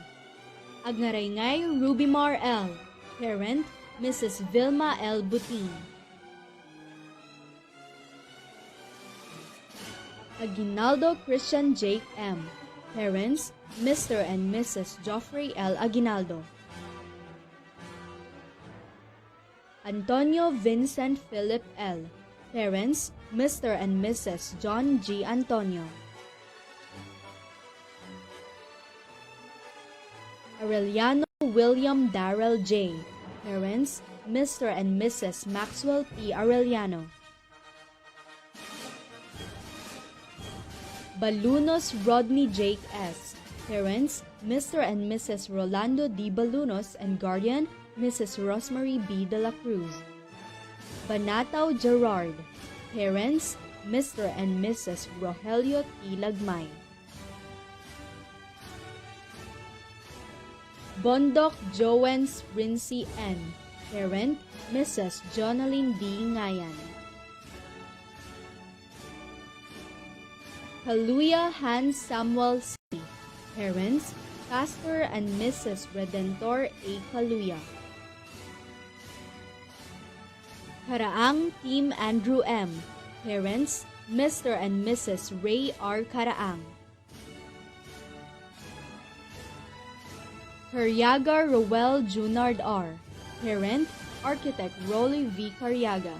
A: Agnaraingay Rubimar L. Parent, Mrs. Vilma L. Butin. Aguinaldo Christian Jake M. Parents, Mr. and Mrs. Joffrey L. Aguinaldo. Antonio Vincent Philip L. Parents, Mr. and Mrs. John G. Antonio. Aureliano William Darrell J. Parents, Mr. and Mrs. Maxwell P. Aureliano. Balunos Rodney Jake S. Parents, Mr. and Mrs. Rolando D. Balunos and guardian, Mrs. Rosemary B. de la Cruz. Banataw Gerard. Parents, Mr. and Mrs. Rogelio T. Lagmay. Bondok Joens Rincy N. Parent, Mrs. Jonaline D. Ngayan. Kaluya Hans Samuel C. Parents, Pastor and Mrs. Redentor A. Kaluya. Karaang Team Andrew M. Parents, Mr. and Mrs. Ray R. Karaang. Caryaga Roel Junard R. Parent, Architect Rolly V. Caryaga.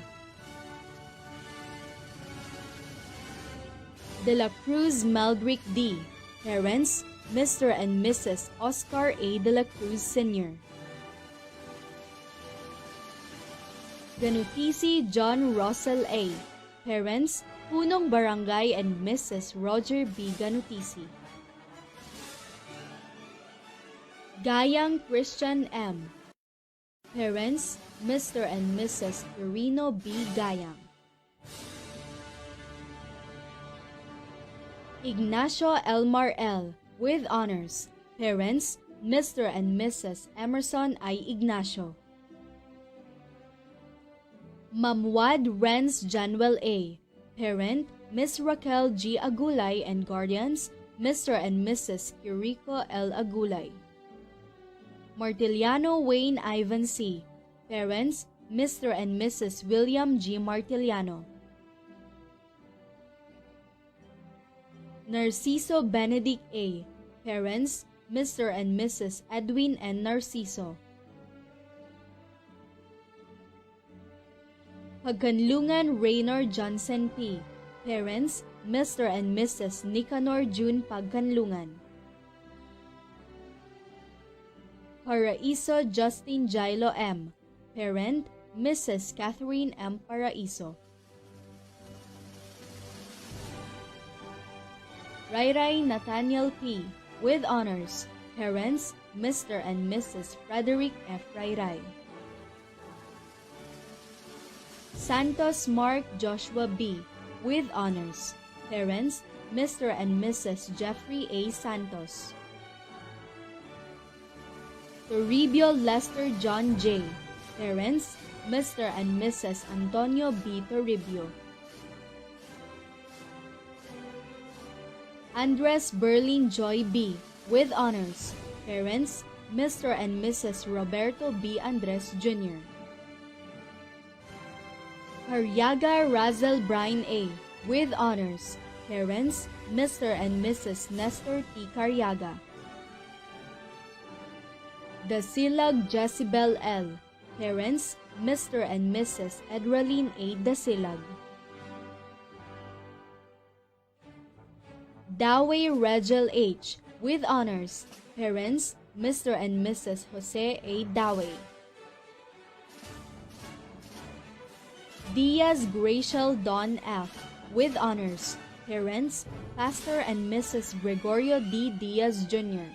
A: De la Cruz Meldrick D. Parents, Mr. and Mrs. Oscar A. de la Cruz Sr. Ganutisi John Russell A. Parents, Punong Barangay and Mrs. Roger B. Ganutisi. Gayang Christian M. Parents, Mr. and Mrs. Quirino B. Gayang. Ignacio Elmar L. with honors. Parents, Mr. and Mrs. Emerson I. Ignacio. Mamwad Renz Januel A. Parent, Miss Raquel G. Agulay and guardians, Mr. and Mrs. Kiriko L. Agulay. Martiliano Wayne Ivan C. Parents, Mr. and Mrs. William G. Martiliano. Narciso Benedict A. Parents, Mr. and Mrs. Edwin N. Narciso. Pagkanlungan Raynor Johnson P. Parents, Mr. and Mrs. Nicanor June Pagkanlungan. Paraiso Justin Jailo M. Parent, Mrs. Catherine M. Paraiso. Rayray Nathaniel P. with honors. Parents, Mr. and Mrs. Frederick F. Rayray. Santos Mark Joshua B. with honors. Parents, Mr. and Mrs. Jeffrey A. Santos. Toribio Lester John J. Parents, Mr. and Mrs. Antonio B. Toribio. Andres Berlin Joy B. with honors. Parents, Mr. and Mrs. Roberto B. Andres Jr. Caryaga Razel Brian A. with honors. Parents, Mr. and Mrs. Nestor T. Caryaga. Dasilag Jezebel L. Parents, Mr. and Mrs. Edralyn A. Dasilag. Dawe Regel H. with honors. Parents, Mr. and Mrs. Jose A. Dawe. Diaz Graciel Don F. with honors. Parents, Pastor and Mrs. Gregorio D. Diaz Jr.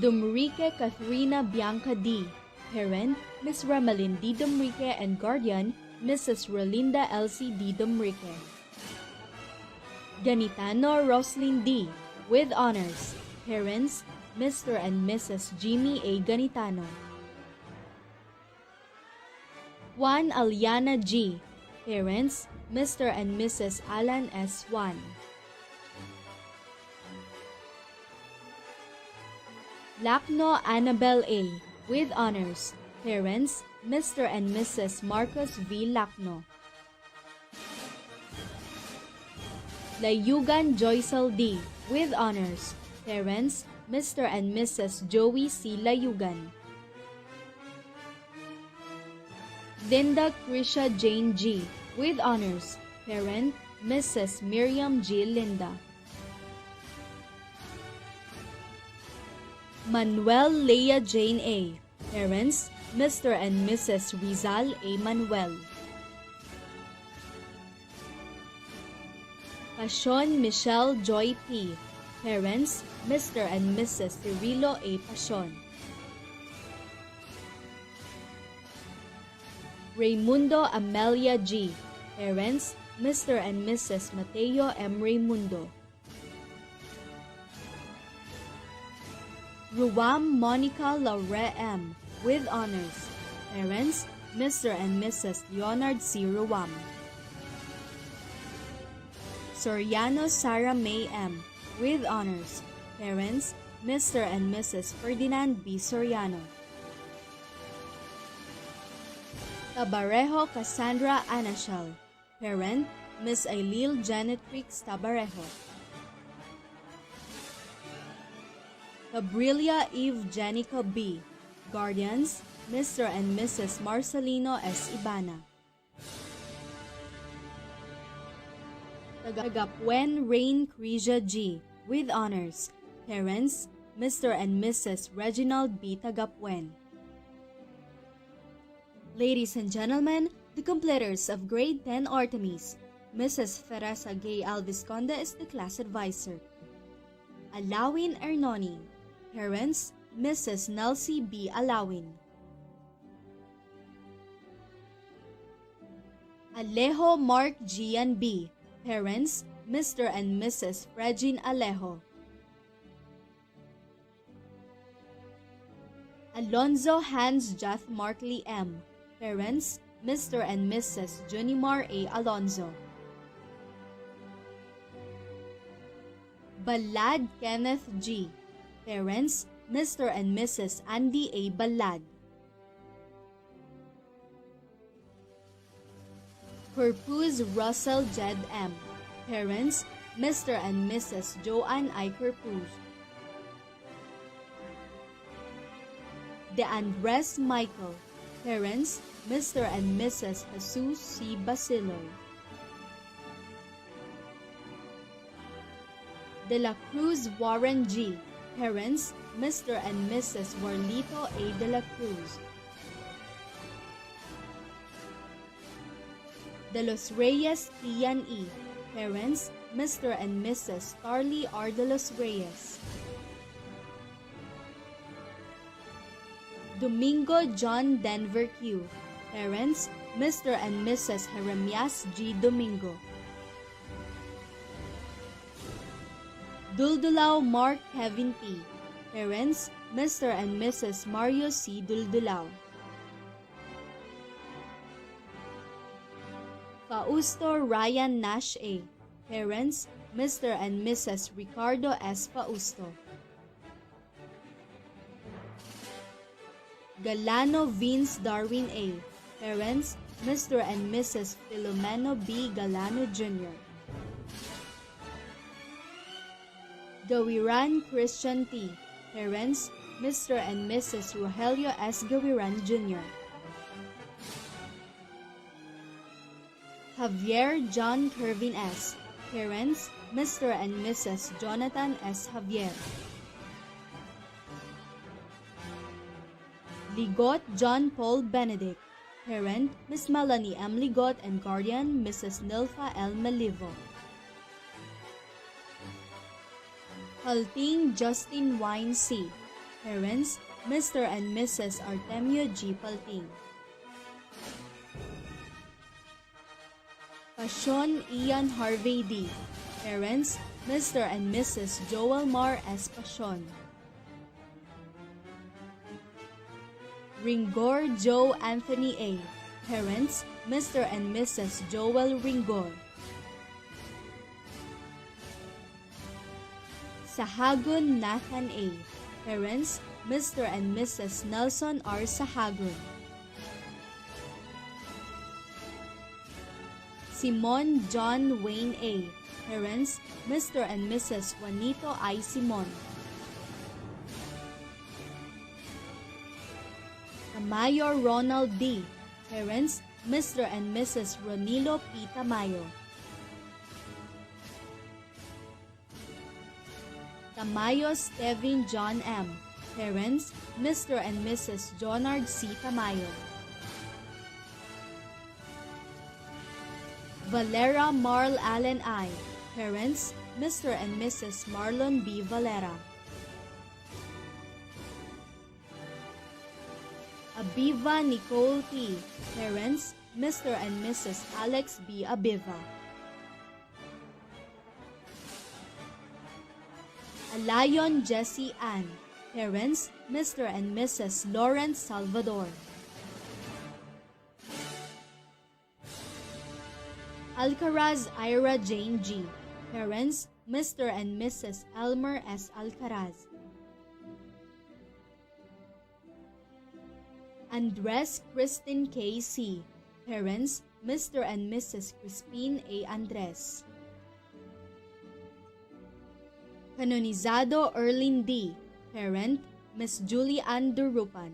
A: Dumrique Catherina Bianca D. Parent, Miss Ramelin D. Dumrique and guardian, Mrs. Rolinda Elsie D. Dumrique. Ganitano Roslyn D. with honors. Parents, Mr. and Mrs. Jimmy A. Ganitano. Juan Aliana G. Parents, Mr. and Mrs. Alan S. Juan. Lacno Annabel A. with honors. Parents, Mr. and Mrs. Marcos V. Lacno. Layugan Joycel D. with honors. Parents, Mr. and Mrs. Joey C. Layugan. Linda Krisha Jane G. with honors. Parent, Mrs. Miriam G. Linda. Manuel Leah Jane A. Parents, Mr. and Mrs. Rizal A. Manuel. Passion Michelle Joy P. Parents, Mr. and Mrs. Cirilo A. Passion. Raimundo Amelia G. Parents, Mr. and Mrs. Mateo M. Raimundo. Ruam Monica Laure M. with honors. Parents, Mr. and Mrs. Leonard C. Ruam. Soriano Sarah May M. with honors. Parents, Mr. and Mrs. Ferdinand B. Soriano. Tabarejo Cassandra Anashal. Parent, Miss Ailil Genetrix Tabarejo. Gabriela Eve Jenica B. Guardians, Mr. and Mrs. Marcelino S. Ibana. Tagapuen Rain Crisia G. with honors. Parents, Mr. and Mrs. Reginald B. Tagapuen. Ladies and gentlemen, the completers of Grade 10 Artemis, Mrs. Feresa Gay Alvisconde is the class advisor. Alawin Ernoni. Parents, Mrs. Nelsie B. Alawin. Alejo Mark Gian B. Parents, Mr. and Mrs. Regine Alejo. Alonzo Hans Jath Markley M. Parents, Mr. and Mrs. Junimar A. Alonzo. Balad Kenneth G. Parents, Mr. and Mrs. Andy A. Balad. Purpose Russell Jed M. Parents, Mr. and Mrs. Joanne I. Purpose. De Andres Michael. Parents, Mr. and Mrs. Jesus C. Basiloy. De la Cruz Warren G. Parents, Mr. and Mrs. Warlito A. de la Cruz. De los Reyes Tian E. Parents, Mr. and Mrs. Starly R. de los Reyes. Domingo John Denver Q. Parents, Mr. and Mrs. Jeremias G. Domingo. Duldulao Mark Kevin P. Parents, Mr. and Mrs. Mario C. Duldulao. Fausto Ryan Nash A. Parents, Mr. and Mrs. Ricardo S. Fausto. Galano Vince Darwin A. Parents, Mr. and Mrs. Filomeno B. Galano Jr. Gawiran Christian T. Parents, Mr. and Mrs. Rogelio S. Gawiran Jr. Javier John Kervin S. Parents, Mr. and Mrs. Jonathan S. Javier. Ligot John Paul Benedict. Parent, Miss Melanie M. Ligot and guardian, Mrs. Nilfa L. Melivo. Halting Justin Wine C. Parents, Mr. and Mrs. Artemio G. Palting. Passion Ian Harvey D. Parents, Mr. and Mrs. Joel Mar S. Passion. Ringor Joe Anthony A. Parents, Mr. and Mrs. Joel Ringor. Sahagun Nathan A. Parents, Mr. and Mrs. Nelson R. Sahagun. Simon John Wayne A. Parents, Mr. and Mrs. Juanito I. Simon. Tamayo Ronald D. Parents, Mr. and Mrs. Ronilo P. Tamayo. Tamayo Stevin John M. Parents, Mr. and Mrs. Jonard C. Tamayo. Valera Marl Allen I. Parents, Mr. and Mrs. Marlon B. Valera. Abiva Nicole T. Parents, Mr. and Mrs. Alex B. Abiva. Alayon Jessie Ann. Parents, Mr. and Mrs. Lawrence Salvador. Alcaraz Ira Jane G. Parents, Mr. and Mrs. Elmer S. Alcaraz. Andres Christine K. C. Parents, Mr. and Mrs. Crispin A. Andres. Canonizado Erlin D. Parent, Miss Julie Ann Durupan.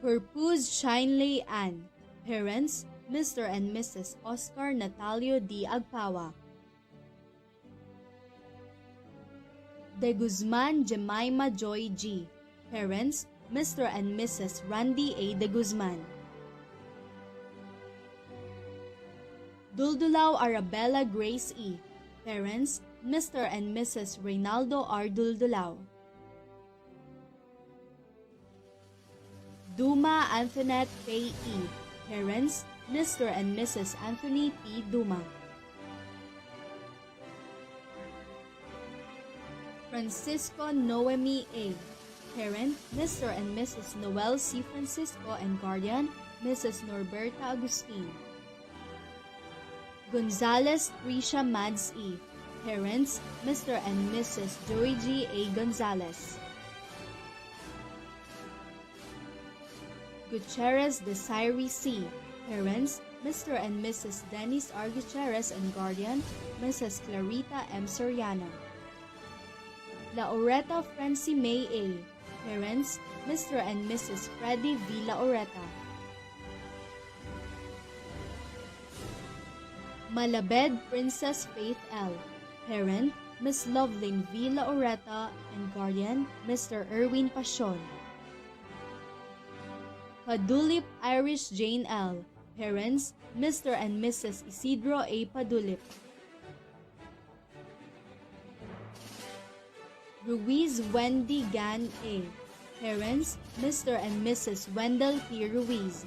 A: Purpose Shinley Ann. Parents, Mr. and Mrs. Oscar Natalio D. Agpawa. De Guzman Jemima Joy G. Parents, Mr. and Mrs. Randy A. De Guzman. Duldulao Arabella Grace E. Parents, Mr. and Mrs. Reynaldo R. Duldulao. Duma Antoinette Faye E. Parents, Mr. and Mrs. Anthony P. Duma. Francisco Noemi A. Parent, Mr. and Mrs. Noel C. Francisco and guardian, Mrs. Norberta Agustin. Gonzalez Tricia Mads E. Parents, Mr. and Mrs. Joey G. A. Gonzalez. Gutierrez Desiree C. Parents, Mr. and Mrs. Dennis R. Gutierrez and guardian, Mrs. Clarita M. Soriano. Laureta Francie May A. Parents, Mr. and Mrs. Freddie V. Laureta. Malabed Princess Faith L. Parent, Miss Loveling V. Laureta and guardian, Mr. Erwin Pasion. Padulip Irish Jane L. Parents, Mr. and Mrs. Isidro A. Padulip. Ruiz Wendy Gan A. Parents, Mr. and Mrs. Wendell P. Ruiz.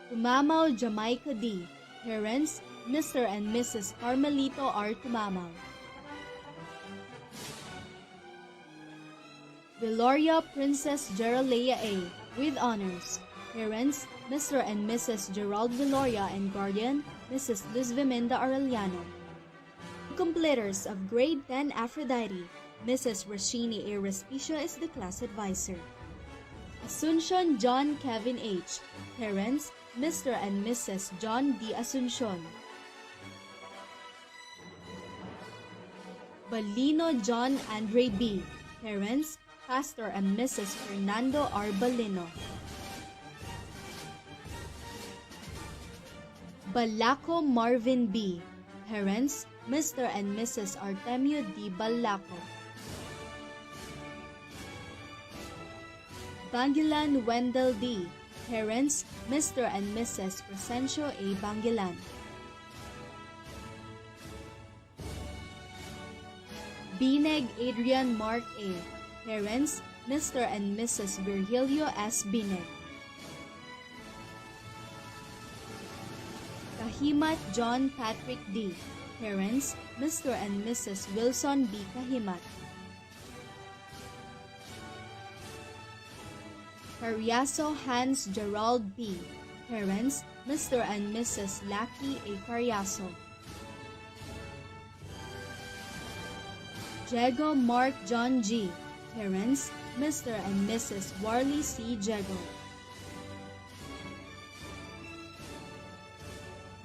A: Tumamaw Jamaica D. Parents, Mr. and Mrs. Carmelito R. Tumamaw. Viloria Princess Geraldea A. with honors. Parents, Mr. and Mrs. Gerald Viloria and guardian, Mrs. Luz Viminda Arellano. Completers of Grade 10 Aphrodite, Mrs. Rashini A. Respicio is the class advisor. Asuncion John Kevin H. Parents, Mr. and Mrs. John D. Asuncion. Balino John Andre B. Parents, Pastor and Mrs. Fernando R. Balino. Balaco Marvin B. Parents, Mr. and Mrs. Artemio D. Balaco. Bangilan Wendell D. Parents, Mr. and Mrs. Crescencio A. Bangilan. Bineg Adrian Mark A. Parents, Mr. and Mrs. Virgilio S. Bineg. Kahimat John Patrick D. Parents, Mr. and Mrs. Wilson B. Kahimat. Cariaso Hans Gerald B. Parents, Mr. and Mrs. Lucky A. Cariaso. Jego Mark John G. Parents, Mr. and Mrs. Warley C. Jego.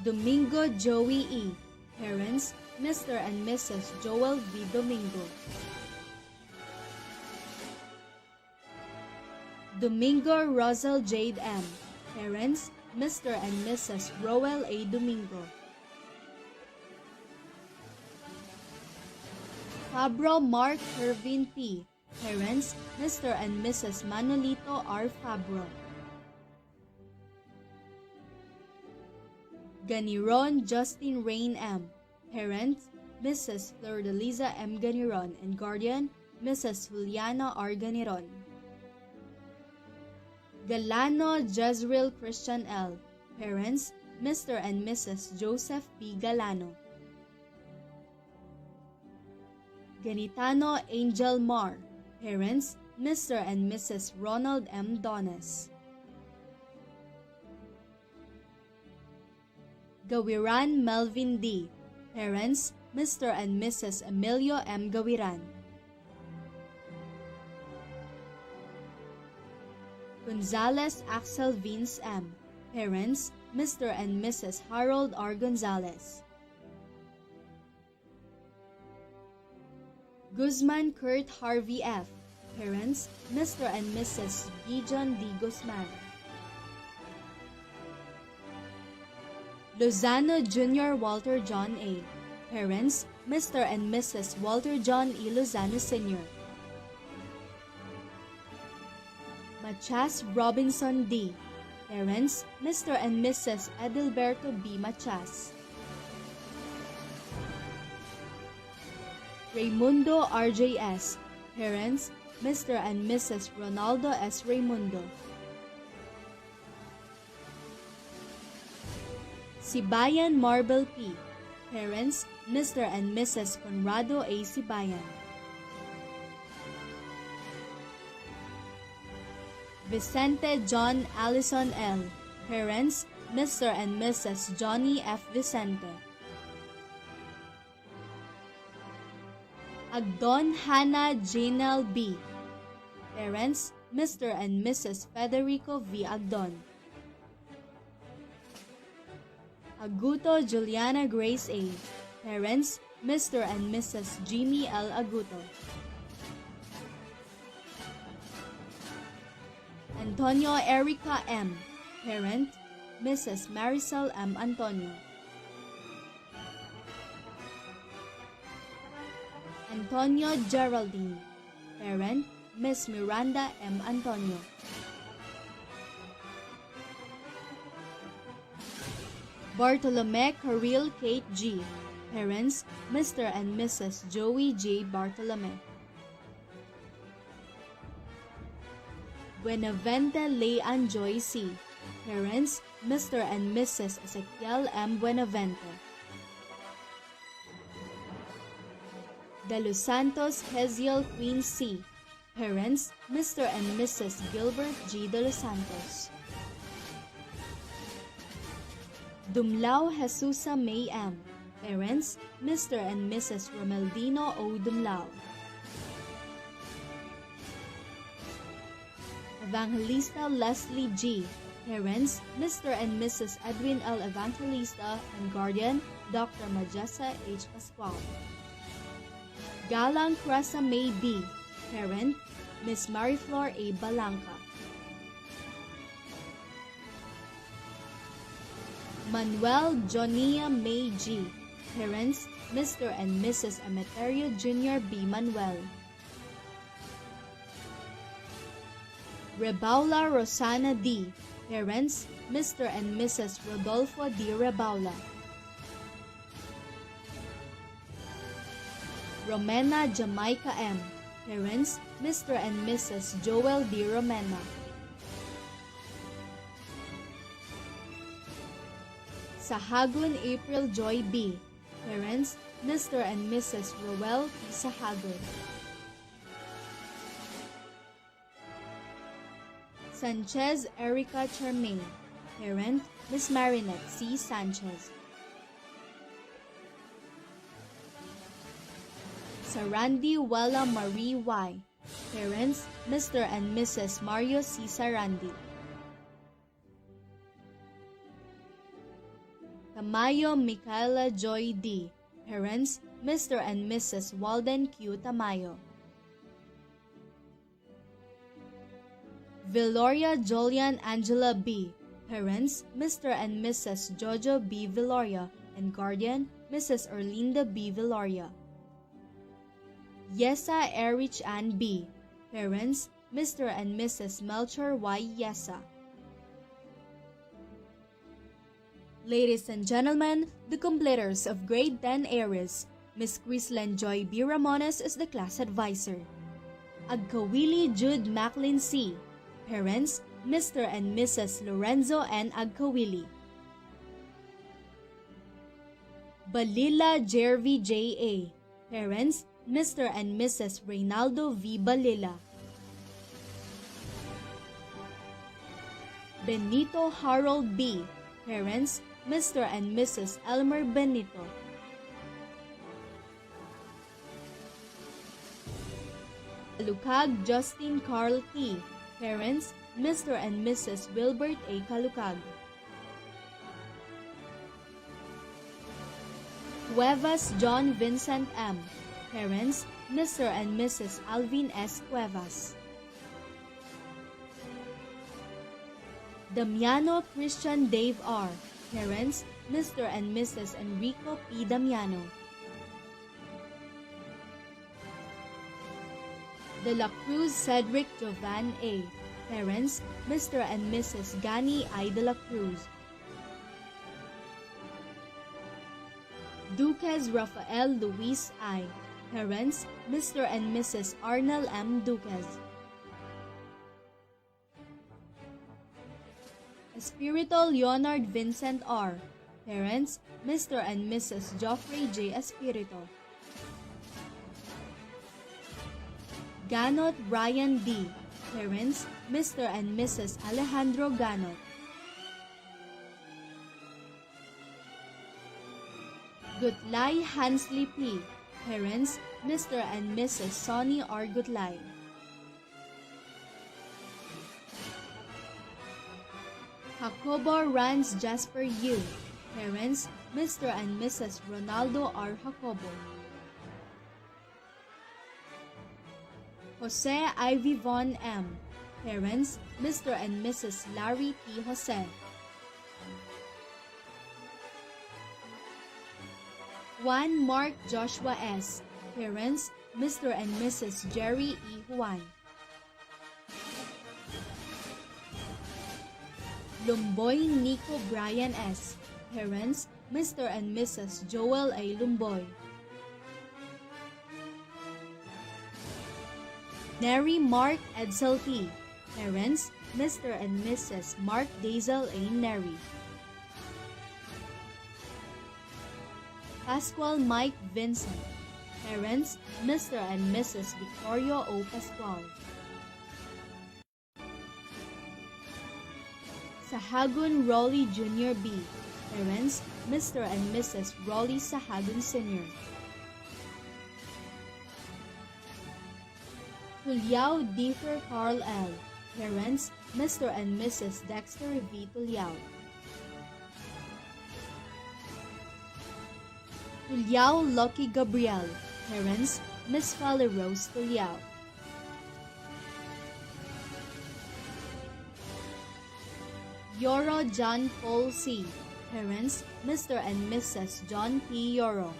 A: Domingo Joey E. Parents, Mr. and Mrs. Joel V. Domingo. Domingo Rosal Jade M. Parents, Mr. and Mrs. Roel A. Domingo. Fabro Mark Hervin P. Parents, Mr. and Mrs. Manolito R. Fabro. Ganiron Justin Rain M. Parents, Mrs. Flordeliza M. Ganiron and guardian, Mrs. Juliana R. Ganiron. Galano Jezreel Christian L. Parents, Mr. and Mrs. Joseph P. Galano. Ganitano Angel Mar. Parents, Mr. and Mrs. Ronald M. Dones. Gawiran Melvin D. Parents, Mr. and Mrs. Emilio M. Gawiran. Gonzales Axel Vince M. Parents, Mr. and Mrs. Harold R. Gonzales. Guzman Kurt Harvey F. Parents, Mr. and Mrs. Gijon D. Guzman. Lozano Jr. Walter John A. Parents, Mr. and Mrs. Walter John E. Lozano Sr. Machas Robinson D. Parents, Mr. and Mrs. Edelberto B. Machas. Raimundo RJS. Parents, Mr. and Mrs. Ronaldo S. Raimundo. Sibayan Marble P. Parents, Mr. and Mrs. Conrado A. Sibayan. Vicente John Allison L. Parents, Mr. and Mrs. Johnny F. Vicente. Agdon Hannah Janelle B. Parents, Mr. and Mrs. Federico V. Agdon. Aguto Juliana Grace A. Parents, Mr. and Mrs. Jimmy L. Aguto. Antonio Erica M. Parent, Mrs. Marisol M. Antonio. Antonio Geraldine. Parent, Miss Miranda M. Antonio. Bartolome Caril Kate G. Parents, Mr. and Mrs. Joey J. Bartolome. Buenavente Lay Anjoy C. Parents, Mr. and Mrs. Ezequiel M. Buenavente. De Los Santos Heziel Queen C. Parents, Mr. and Mrs. Gilbert G. De Los Santos. Dumlao Jesusa May M. Parents, Mr. and Mrs. Romeldino O. Dumlao. Evangelista Leslie G. Parents, Mr. and Mrs. Edwin L. Evangelista and guardian, Dr. Majesa H. Pascual. Galang Cresa May B. Parent, Miss Mariflor A. Balanca. Manuel Jonia May G. Parents, Mr. and Mrs. Emeterio Jr. B. Manuel. Rebaula Rosana D. Parents, Mr. and Mrs. Rodolfo D. Rebaula. Romena Jamaica M. Parents, Mr. and Mrs. Joel D. Romena. Sahagun April Joy B. Parents, Mr. and Mrs. Roel P. Sahagun. Sanchez Erica Charmaine. Parent, Miss Marinette C. Sanchez. Sarandi Wala Marie Y. Parents, Mr. and Mrs. Mario C. Sarandi. Tamayo Micaela Joy D. Parents, Mr. and Mrs. Walden Q. Tamayo. Viloria Jolian Angela B. Parents, Mr. and Mrs. Jojo B. Viloria and guardian, Mrs. Erlinda B. Viloria. Yesa Erich Ann B. Parents, Mr. and Mrs. Melchor Y. Yesa. Ladies and gentlemen, the completers of Grade 10 Aries, Miss Chrisland Joy B. Ramones is the class advisor. Agkawili Jude Macklin C. Parents, Mr. and Mrs. Lorenzo N. Agkawili. Balila Jervy J. A. Parents, Mr. and Mrs. Reynaldo V. Balila. Benito Harold B. Parents, Mr. and Mrs. Elmer Benito. Kalukag Justin Carl T. Parents, Mr. and Mrs. Wilbert A. Kalukag. Cuevas John Vincent M. Parents, Mr. and Mrs. Alvin S. Cuevas. Damiano Christian Dave R. Parents, Mr. and Mrs. Enrico P. Damiano. De la Cruz Cedric Jovan A. Parents, Mr. and Mrs. Gani I. de la Cruz. Duques Rafael Luis I. Parents, Mr. and Mrs. Arnel M. Duques. Espirito Leonard Vincent R. Parents, Mr. and Mrs. Geoffrey J. Espirito. Ganot Brian D. Parents, Mr. and Mrs. Alejandro Ganot. Gutlay Hansley P. Parents, Mr. and Mrs. Sonny R. Gutlay. Jacobo Ranz Jasper U. Parents, Mr. and Mrs. Ronaldo R. Jacobo. Jose Ivy Von M. Parents, Mr. and Mrs. Larry T. Jose. Juan Mark Joshua S. Parents, Mr. and Mrs. Jerry E. Juan. Lumboy Nico Brian S. Parents, Mr. and Mrs. Joel A. Lumboy. Neri Mark Edsel T. Parents, Mr. and Mrs. Mark Dazel A. Neri. Pascual Mike Vincent. Parents, Mr. and Mrs. Victorio O. Pascual. Sahagun Rolly Jr. B. Parents, Mr. and Mrs. Rolly Sahagun Sr. Tulyao Diefer Carl L. Parents, Mr. and Mrs. Dexter V. Tulyao. Tulyao Lucky Gabriel. Parents, Miss Fally Rose Tulyao. Yoro John Paul C. Parents, Mr. and Mrs. John P. Yoro.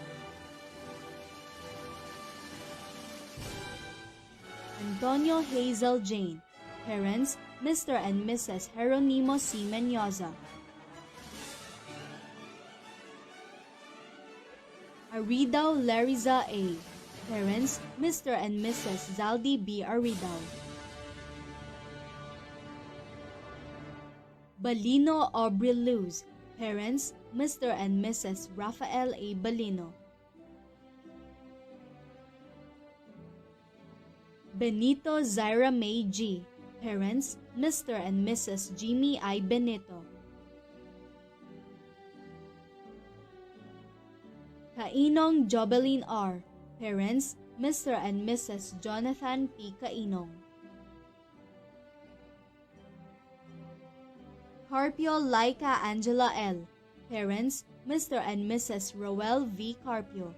A: Antonio Hazel Jane. Parents, Mr. and Mrs. Jeronimo C. Menyoza. Aridao Lariza A. Parents, Mr. and Mrs. Zaldi B. Aridao. Balino Aubrey Luz. Parents, Mr. and Mrs. Rafael A. Balino. Benito Zaira May G. Parents, Mr. and Mrs. Jimmy I. Benito. Kainong Jobeline R. Parents, Mr. and Mrs. Jonathan P. Kainong. Carpio Laika Angela L. Parents, Mr. and Mrs. Roel V. Carpio.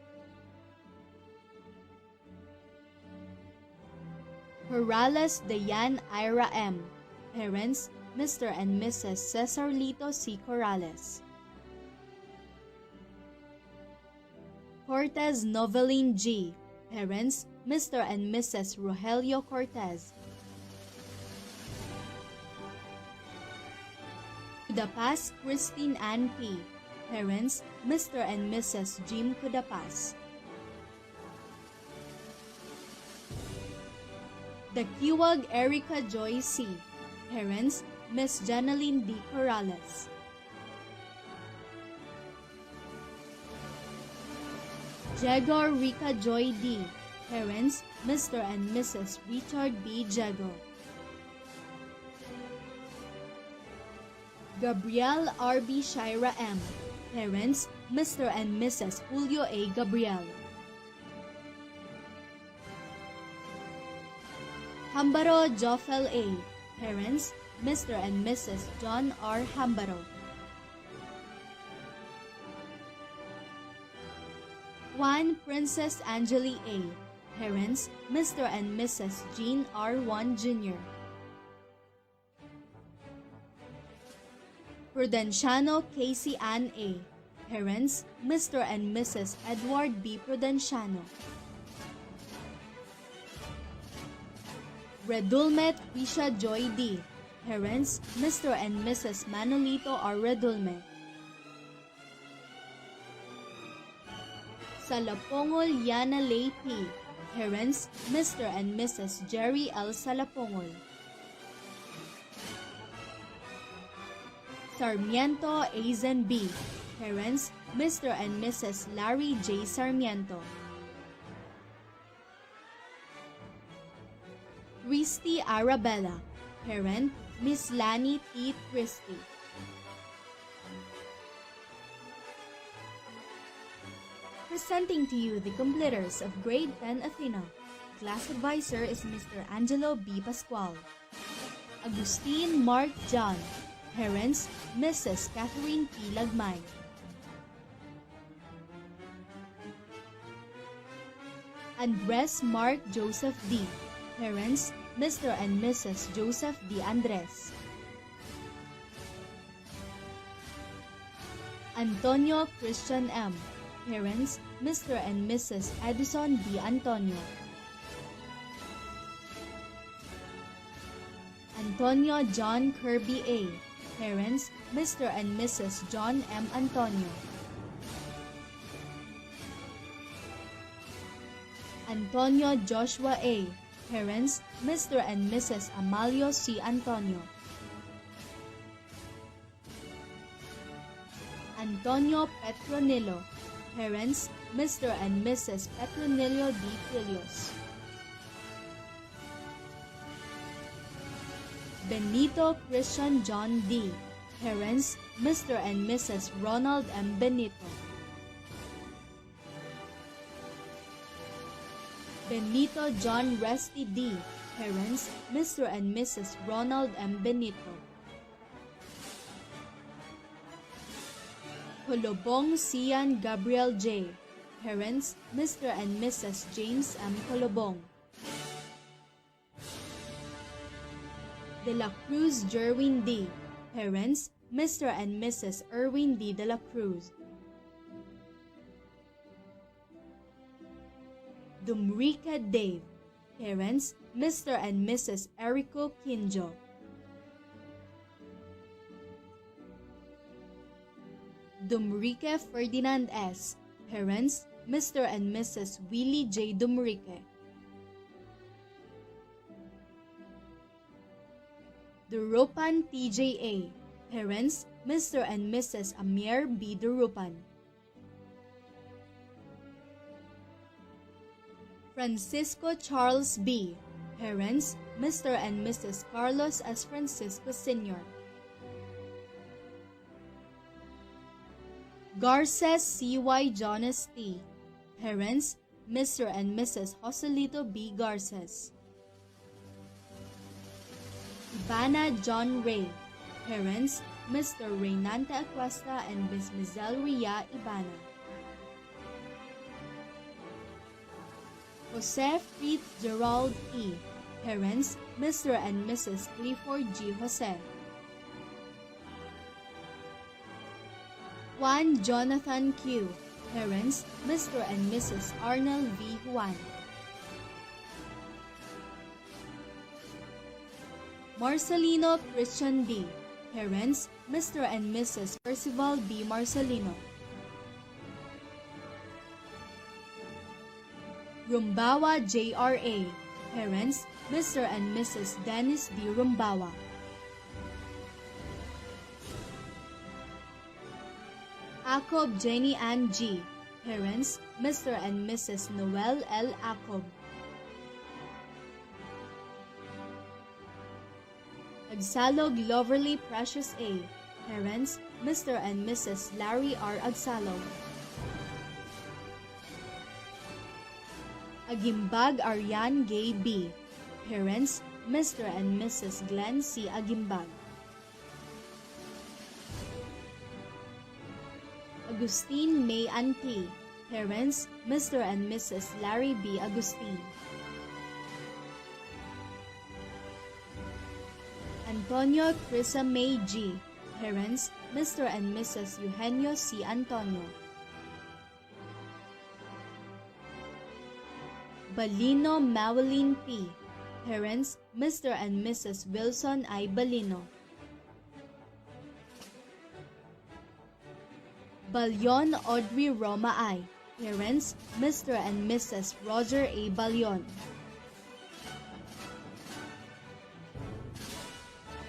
A: Corrales Dayan Ira M. Parents, Mr. and Mrs. Cesar Lito C. Corrales. Cortez Noveline G. Parents, Mr. and Mrs. Rogelio Cortez. The Past Christine Ann P. Parents, Mr. and Mrs. Jim Kudapas. Dakiwag Erica Joy C. Parents, Miss Janeline D. Corrales. Jegor Rica Joy D. Parents, Mr. and Mrs. Richard B. Jego. Gabriel R.B. Shira M. Parents, Mr. and Mrs. Julio A. Gabriel. Hambaro Jofel A. Parents, Mr. and Mrs. John R. Hambaro. Juan Princess Angeli A. Parents, Mr. and Mrs. Jean R. Juan Jr. Prudenciano Casey Ann A. Parents, Mr. and Mrs. Edward B. Prudenciano. Redulme Trisha Joy D. Parents, Mr. and Mrs. Manolito R. Redulme. Salapongol Yana Lay P. Parents, Mr. and Mrs. Jerry L. Salapongol. Sarmiento Azen B. Parents, Mr. and Mrs. Larry J. Sarmiento. Christy Arabella. Parent, Miss Lani T. Christy. Presenting to you the completers of Grade 10 Athena. Class advisor is Mr. Angelo B. Pascual. Agustin Mark John. Parents, Mrs. Catherine P. Lagmay. Andres Mark Joseph D. Parents, Mr. and Mrs. Joseph D. Andres. Antonio Christian M. Parents, Mr. and Mrs. Edison D. Antonio. Antonio John Kirby A. Parents, Mr. and Mrs. John M. Antonio. Antonio Joshua A. Parents, Mr. and Mrs. Amalio C. Antonio. Antonio Petronilo. Parents, Mr. and Mrs. Petronilio D. Filios. Benito Christian John D. Parents, Mr. and Mrs. Ronald M. Benito. Benito John Resty D. Parents, Mr. and Mrs. Ronald M. Benito. Colobong Sian Gabriel J. Parents, Mr. and Mrs. James M. Colobong. De La Cruz Jerwin D. Parents, Mr. and Mrs. Erwin D. De La Cruz. Dumrica Dave. Parents, Mr. and Mrs. Erico Quinjo. Dumrique Ferdinand S. Parents, Mr. and Mrs. Willie J. Dumrique. Durupan TJA. Parents, Mr. and Mrs. Amir B. Durupan. Francisco Charles B. Parents, Mr. and Mrs. Carlos S. Francisco Sr. Garces C.Y. Jonas T. Parents, Mr. and Mrs. Joselito B. Garces. Ibana John Ray. Parents, Mr. Reynante Acuesta and Ms. Mizel Ria Ibana. Jose Fritz Gerald E. Parents, Mr. and Mrs. Clifford G. Jose. Juan Jonathan Q. Parents, Mr. and Mrs. Arnel V. Juan. Marcelino Christian D. Parents, Mr. and Mrs. Percival B. Marcelino. Rumbawa J.R.A. Parents, Mr. and Mrs. Dennis D. Rumbawa. Acob Jenny Ann G. Parents, Mr. and Mrs. Noel L. Acob. Agsalog Loverly Precious A. Parents, Mr. and Mrs. Larry R. Agsalog. Agimbag Arian Gay B. Parents, Mr. and Mrs. Glenn C. Agimbag. Agustin May Anti. Parents, Mr. and Mrs. Larry B. Agustin. Antonio Crisa May G. Parents, Mr. and Mrs. Eugenio C. Antonio. Balino Mawalin P. Parents, Mr. and Mrs. Wilson I. Balino. Balyon Audrey Roma I. Parents, Mr. and Mrs. Roger A. Balyon.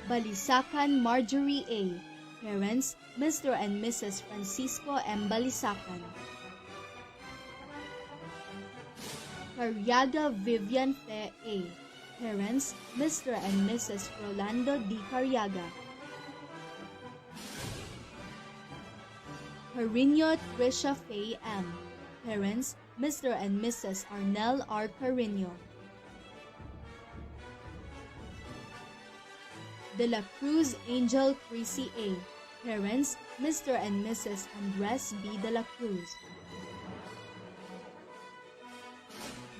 A: Balisacan Marjorie A. Parents, Mr. and Mrs. Francisco M. Balisacan. Carriaga Vivian Fe A. Parents, Mr. and Mrs. Rolando D. Carriaga. Carino Trisha Faye M. Parents, Mr. and Mrs. Arnel R. Carino. De la Cruz Angel Crisi A. Parents, Mr. and Mrs. Andres B. De la Cruz.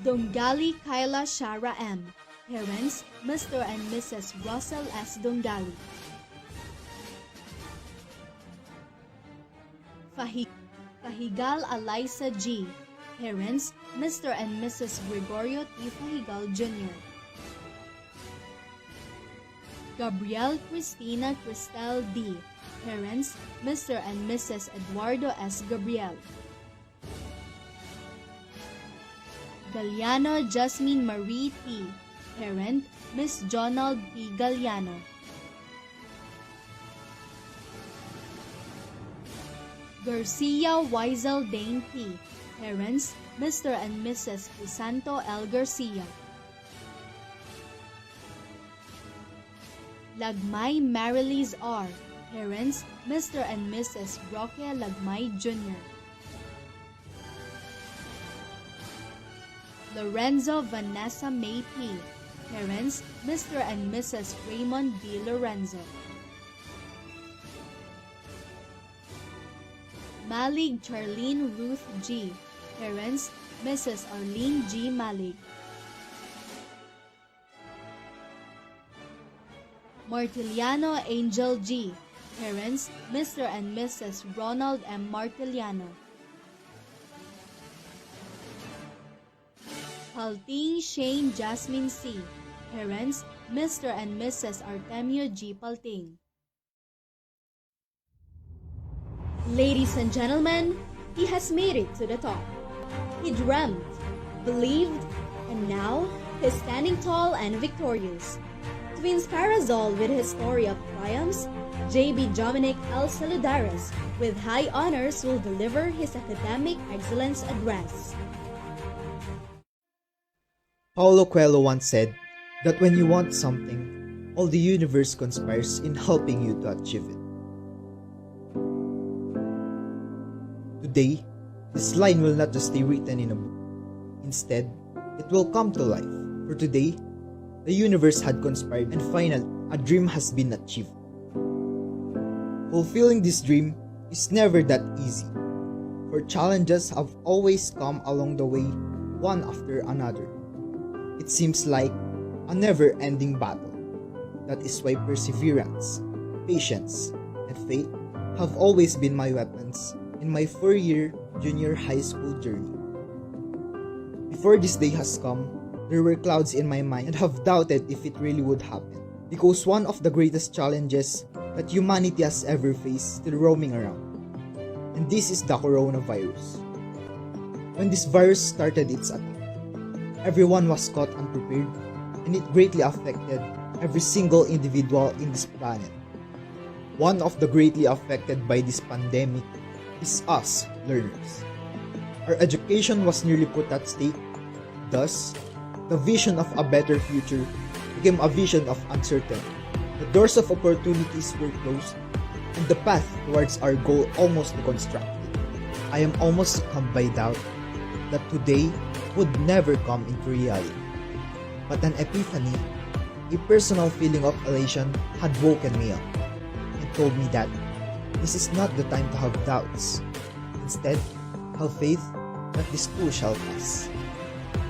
A: Dongali Kyla Shara M. Parents, Mr. and Mrs. Russell S. Dongali. Fahigal Eliza G. Parents, Mr. and Mrs. Gregorio T. Fahigal Jr. Gabriel Cristina Cristel D. Parents, Mr. and Mrs. Eduardo S. Gabriel. Galliano Jasmine Marie T. Parent, Miss Jonald P. Galliano. Garcia Weisel Dane P. Parents, Mr. and Mrs. Crisanto L. Garcia. Lagmay Marilis R. Parents, Mr. and Mrs. Roque Lagmay Jr. Lorenzo Vanessa May P. Parents, Mr. and Mrs. Raymond B. Lorenzo. Malig Charlene Ruth G. Parents, Mrs. Arlene G. Malig. Martiliano Angel G. Parents, Mr. and Mrs. Ronald M. Martiliano. Palting Shane Jasmine C. Parents, Mr. and Mrs. Artemio G. Palting.
E: Ladies and gentlemen, he has made it to the top. He dreamt, believed, and now he's standing tall and victorious. To inspire us all with his story of triumphs, J.B. Dominic L. Saludares, with high honors, will deliver his academic excellence address.
K: Paulo Coelho once said that when you want something, all the universe conspires in helping you to achieve it. Today, this line will not just stay written in a book. Instead, it will come to life. For today, the universe had conspired and finally, a dream has been achieved. Fulfilling this dream is never that easy, for challenges have always come along the way, one after another. It seems like a never-ending battle. That is why perseverance, patience, and faith have always been my weapons in my 4-year junior high school journey. Before this day has come, there were clouds in my mind and have doubted if it really would happen. Because one of the greatest challenges that humanity has ever faced still roaming around. And this is the coronavirus. When this virus started its attack, everyone was caught unprepared, and it greatly affected every single individual in this planet. One of the greatly affected by this pandemic is us, learners. Our education was nearly put at stake. Thus, the vision of a better future became a vision of uncertainty. The doors of opportunities were closed, and the path towards our goal almost deconstructed. I am almost succumbed by doubt that today would never come into reality. But an epiphany, a personal feeling of elation had woken me up and told me that this is not the time to have doubts. Instead, have faith that this too shall pass.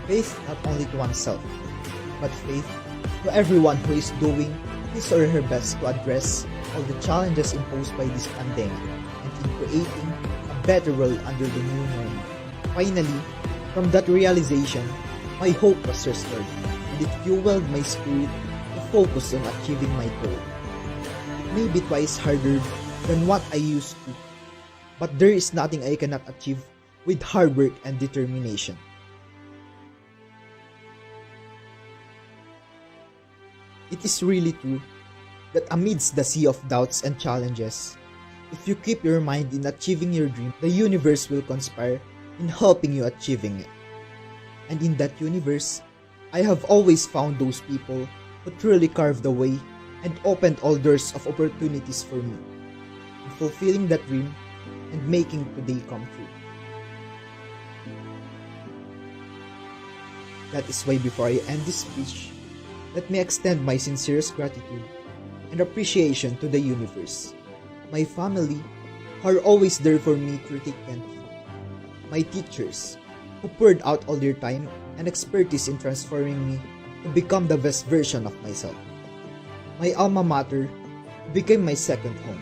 K: Faith not only to oneself, but faith to everyone who is doing his or her best to address all the challenges imposed by this pandemic and in creating a better world under the new normal. Finally, from that realization, my hope was restored, and it fueled my spirit to focus on achieving my goal. It may be twice harder than what I used to, but there is nothing I cannot achieve with hard work and determination. It is really true that amidst the sea of doubts and challenges, if you keep your mind in achieving your dream, the universe will conspire in helping you achieving it. And in that universe, I have always found those people who truly carved the way and opened all doors of opportunities for me in fulfilling that dream and making today come true. That is why before I end this speech, let me extend my sincerest gratitude and appreciation to the universe, my family, who are always there for me through thick and thin, my teachers, who poured out all their time and expertise in transforming me to become the best version of myself, my alma mater, who became my second home,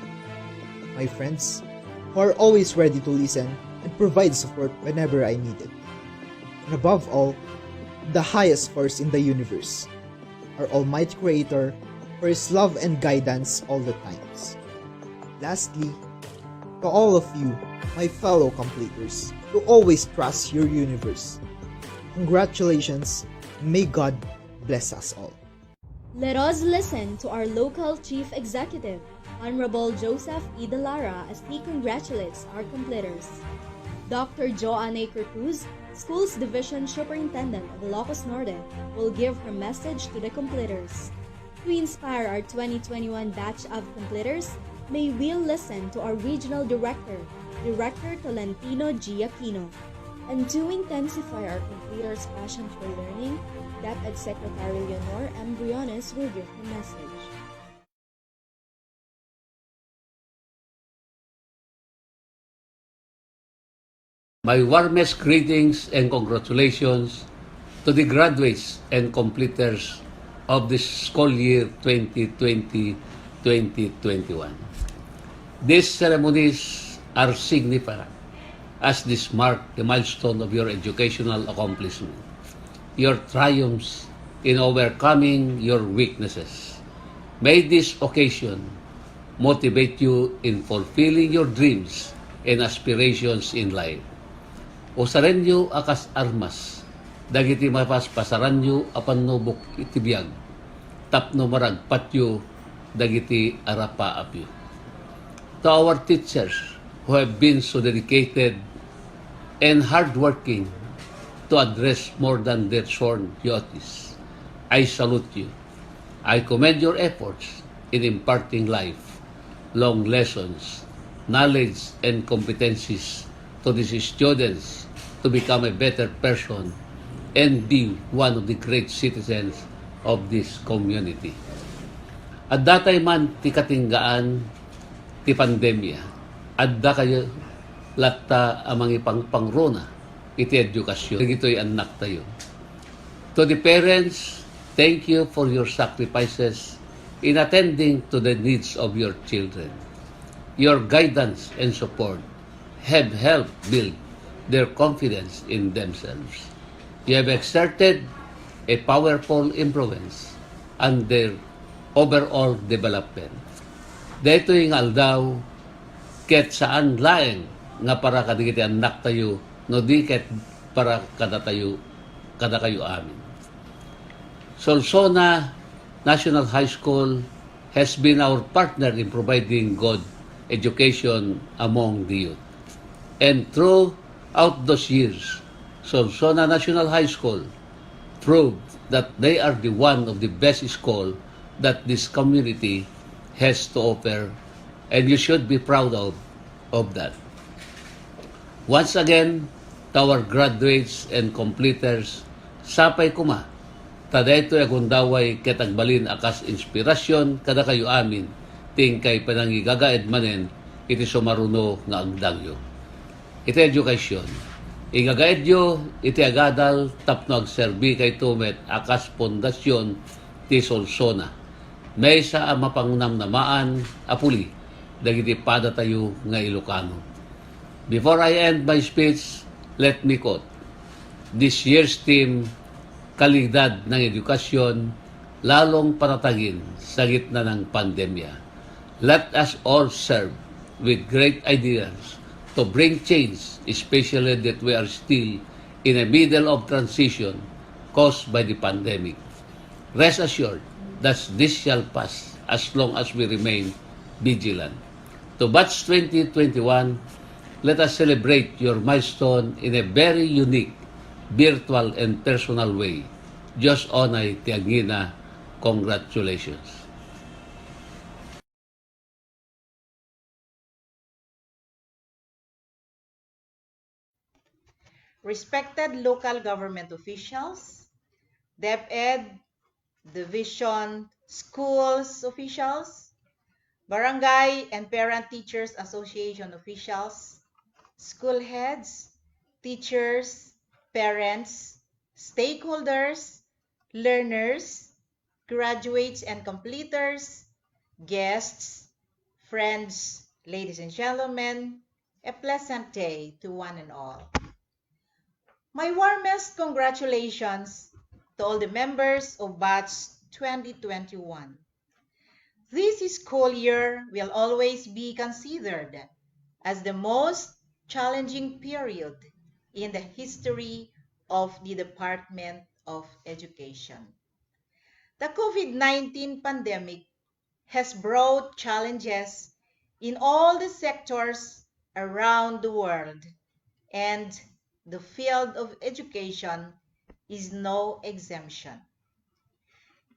K: my friends, who are always ready to listen and provide support whenever I need it, and above all, the highest force in the universe, our Almighty Creator, for His love and guidance all the times. Lastly, to all of you, my fellow completers, who always trust your universe, congratulations, and may God bless us all.
E: Let us listen to our local Chief Executive, Honorable Joseph E. De Lara, as he congratulates our completers. Dr. Joanne Cruz, Schools Division Superintendent of Ilocos Norte, will give her message to the completers. To inspire our 2021 batch of completers, may we listen to our Regional Director, Director Tolentino G. Aquino. And to intensify our completers' passion for learning, DepEd Secretary Leonor M. Briones will give her message.
L: My warmest greetings and congratulations to the graduates and completers of this school year 2020-2021. These ceremonies are significant as this mark the milestone of your educational accomplishment, your triumphs in overcoming your weaknesses. May this occasion motivate you in fulfilling your dreams and aspirations in life. Usarenyo akas armas, dagiti mapaspasaranyo apan nubok itibiyag, tapno maragpatyo, dagiti arapa apyo. To our teachers who have been so dedicated and hardworking to address more than their sworn duties, I salute you. I commend your efforts in imparting life, long lessons, knowledge, and competencies to these students to become a better person and be one of the great citizens of this community. At datay man ti katinggaan ti pandemya, adda kayo latta amang ipangpangrona iti edukasyon. Ito'y anak tayo. To the parents, thank you for your sacrifices in attending to the needs of your children. Your guidance and support have helped build their confidence in themselves. You have exerted a powerful influence on their overall development. Daytoy nga aldaw, ket saan laeng nga para kadigiti anak tayo, no di ket para kada kayo amin. Solsona National High School has been our partner in providing good education among the youth. And throughout those years, Solsona National High School proved that they are the one of the best school that this community has to offer, and you should be proud of that. Once again, to our graduates and completers, sapay kuma, tadayto agundaway ketagbalin akas inspirasyon kada kayo amin, ting kay panangigagaed manen, iti sumaruno nga agdangyo. Iti edukasyon. Igagaed yo, iti agadal, tapno agserbi kay tumet, akas pondasyon, ti Solsona. May sa mapangnamnamaan, apuli, dagiti pada tayo nga Ilocano. Before I end my speech, let me quote, this year's theme, kalidad ng edukasyon, lalong patatagin sa gitna ng pandemya. Let us all serve with great ideas to bring change, especially that we are still in the middle of transition caused by the pandemic. Rest assured that this shall pass as long as we remain vigilant. To batch 2021, let us celebrate your milestone in a very unique, virtual and personal way. Diyos onay tiagina, congratulations.
I: Respected local government officials, DepEd, Division Schools officials, Barangay and Parent Teachers Association officials, school heads, teachers, parents, stakeholders, learners, graduates and completers, guests, friends, ladies and gentlemen, a pleasant day to one and all. My warmest congratulations to all the members of Batch 2021. This school year will always be considered as the most challenging period in the history of the Department of Education. The COVID-19 pandemic has brought challenges in all the sectors around the world, and the field of education is no exemption.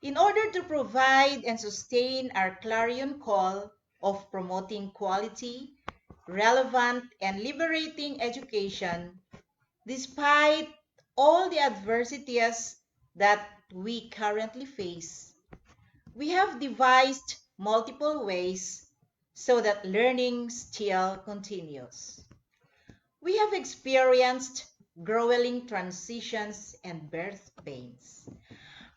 I: In order to provide and sustain our clarion call of promoting quality, relevant, and liberating education, despite all the adversities that we currently face, we have devised multiple ways so that learning still continues. We have experienced grueling transitions and birth pains,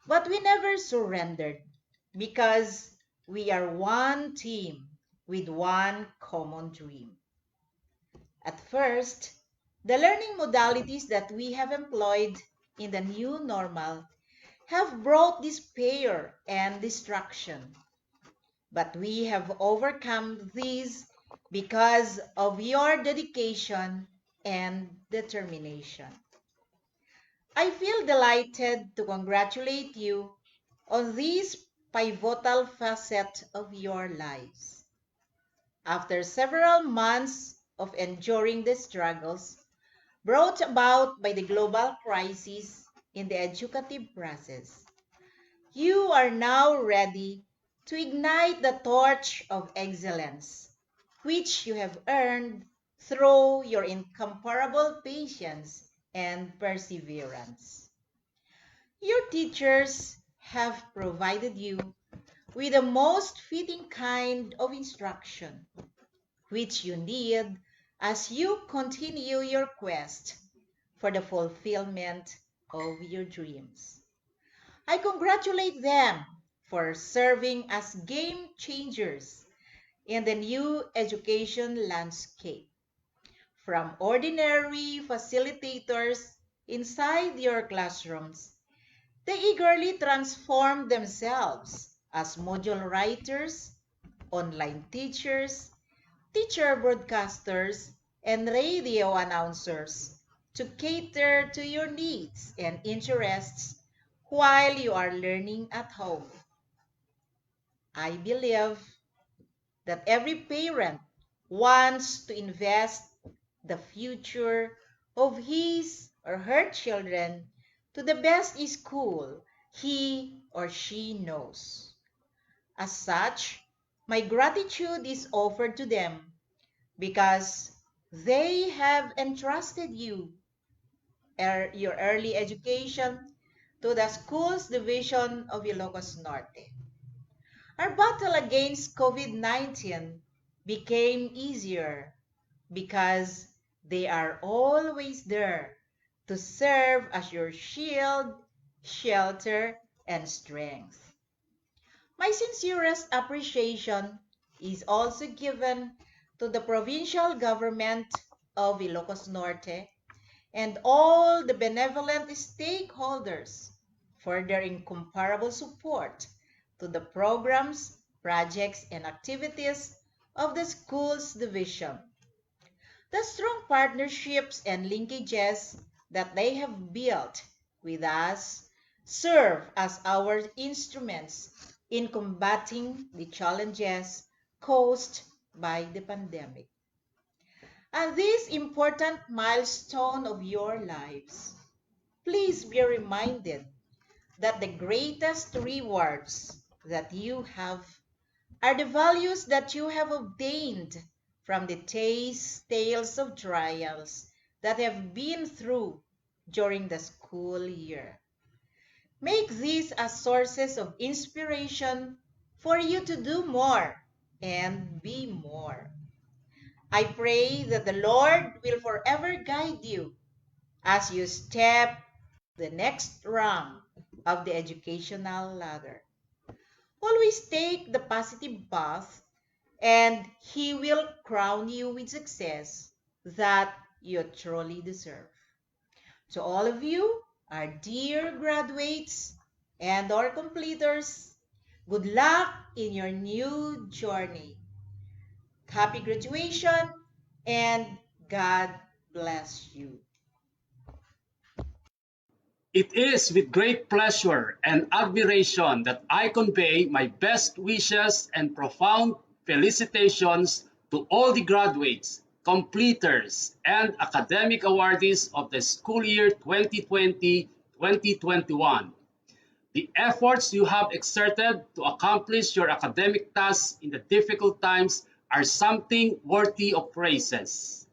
I: but we never surrendered because we are one team with one common dream. At first, the learning modalities that we have employed in the new normal have brought despair and distraction. But we have overcome these because of your dedication and determination. I feel delighted to congratulate you on this pivotal facet of your lives. After several months of enduring the struggles brought about by the global crisis in the educative process, you are now ready to ignite the torch of excellence, which you have earned through your incomparable patience and perseverance. Your teachers have provided you with the most fitting kind of instruction, which you need as you continue your quest for the fulfillment of your dreams. I congratulate them for serving as game changers in the new education landscape. From ordinary facilitators inside your classrooms, they eagerly transform themselves as module writers, online teachers, teacher broadcasters, and radio announcers to cater to your needs and interests while you are learning at home. I believe that every parent wants to invest the future of his or her children to the best school he or she knows. As such, my gratitude is offered to them because they have entrusted your early education, to the Schools Division of Ilocos Norte. Our battle against COVID-19 became easier because they are always there to serve as your shield, shelter, and strength. My sincerest appreciation is also given to the provincial government of Ilocos Norte and all the benevolent stakeholders for their incomparable support to the programs, projects, and activities of the Schools Division. The strong partnerships and linkages that they have built with us serve as our instruments in combating the challenges caused by the pandemic. At this important milestone of your lives, please be reminded that the greatest rewards that you have are the values that you have obtained from the tales of trials that have been through during the school year. Make these as sources of inspiration for you to do more and be more. I pray that the Lord will forever guide you as you step the next rung of the educational ladder. Always take the positive path, and He will crown you with success that you truly deserve. To all of you, our dear graduates and our completers, good luck in your new journey. Happy graduation, and God bless you.
M: It is with great pleasure and admiration that I convey my best wishes and profound felicitations to all the graduates, completers, and academic awardees of the school year 2020-2021. The efforts you have exerted to accomplish your academic tasks in the difficult times are something worthy of praises.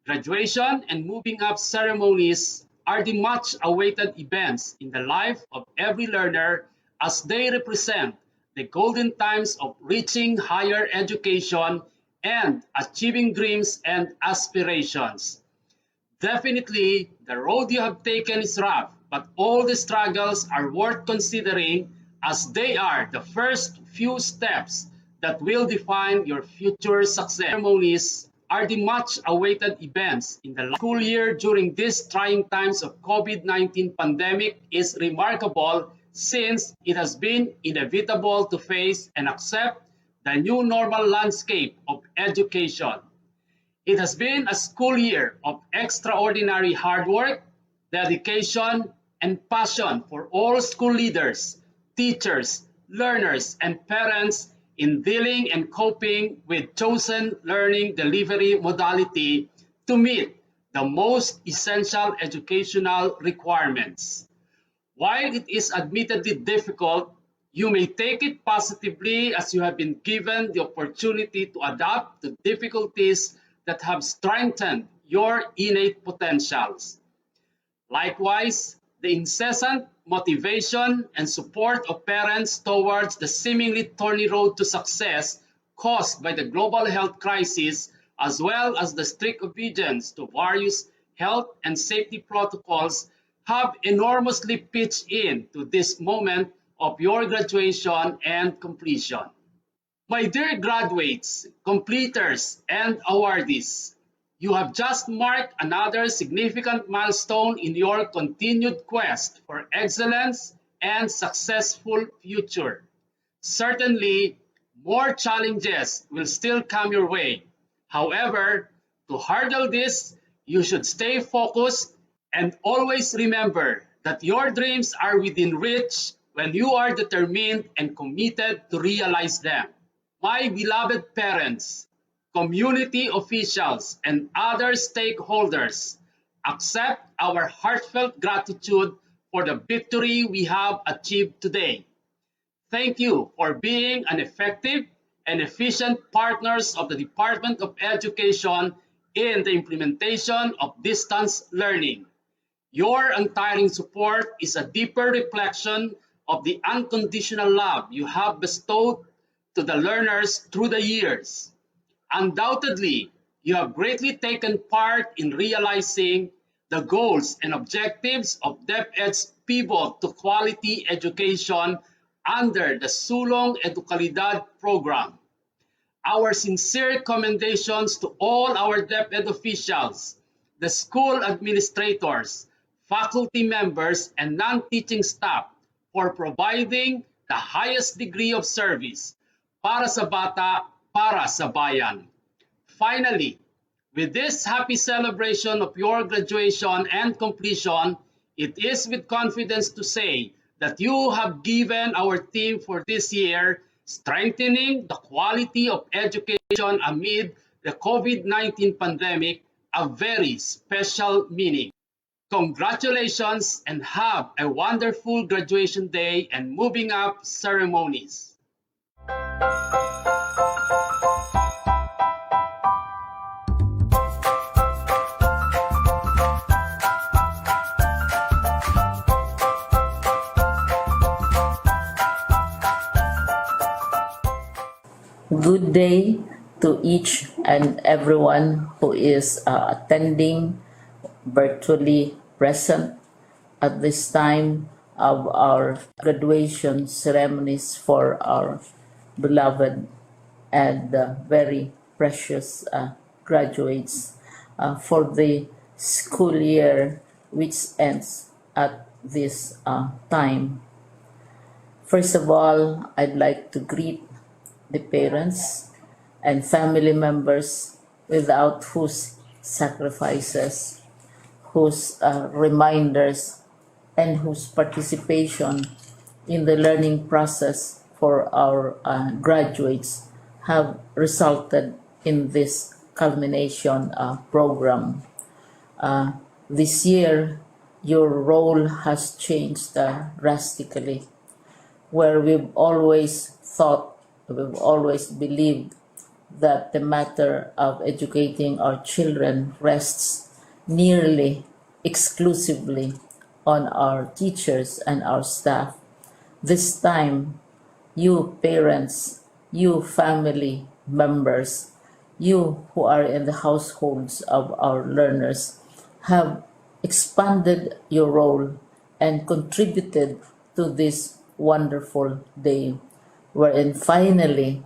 M: Graduation and moving up ceremonies are the much awaited events in the life of every learner as they represent the golden times of reaching higher education and achieving dreams and aspirations. Definitely, the road you have taken is rough, but all the struggles are worth considering as they are the first few steps that will define your future success. Ceremonies are the much awaited events in the school year during these trying times of COVID-19 pandemic is remarkable since it has been inevitable to face and accept the new normal landscape of education. It has been a school year of extraordinary hard work, dedication, and passion for all school leaders, teachers, learners, and parents in dealing and coping with chosen learning delivery modality to meet the most essential educational requirements. While it is admittedly difficult, you may take it positively as you have been given the opportunity to adapt to difficulties that have strengthened your innate potentials. Likewise, the incessant motivation and support of parents towards the seemingly thorny road to success caused by the global health crisis, as well as the strict obedience to various health and safety protocols, have enormously pitched in to this moment of your graduation and completion. My dear graduates, completers, and awardees, you have just marked another significant milestone in your continued quest for excellence and successful future. Certainly, More challenges will still come your way. However, to hurdle this, you should stay focused and always remember that your dreams are within reach when you are determined and committed to realize them. My beloved parents, community officials, and other stakeholders, accept our heartfelt gratitude for the victory we have achieved today. Thank you for being an effective and efficient partners of the Department of Education in the implementation of distance learning. Your untiring support is a deeper reflection of the unconditional love you have bestowed to the learners through the years. Undoubtedly, you have greatly taken part in realizing the goals and objectives of DepEd's pivot to quality education under the Sulong Educalidad program. Our sincere commendations to all our DepEd officials, the school administrators, faculty members, and non-teaching staff for providing the highest degree of service para sa bata, para sa bayan. Finally, with this happy celebration of your graduation and completion, it is with confidence to say that you have given our team for this year, strengthening the quality of education amid the COVID-19 pandemic, a very special meaning. Congratulations and have a wonderful graduation day and moving up ceremonies.
N: Good day to each and everyone who is attending virtually present at this time of our graduation ceremonies for our beloved and very precious graduates for the school year which ends at this time. First of all, I'd like to greet the parents and family members without whose sacrifices, whose reminders, and whose participation in the learning process for our graduates have resulted in this culmination program. This year, your role has changed drastically, where we've always believed that the matter of educating our children rests nearly exclusively on our teachers and our staff. This time, you parents, you family members, you who are in the households of our learners have expanded your role and contributed to this wonderful day wherein finally,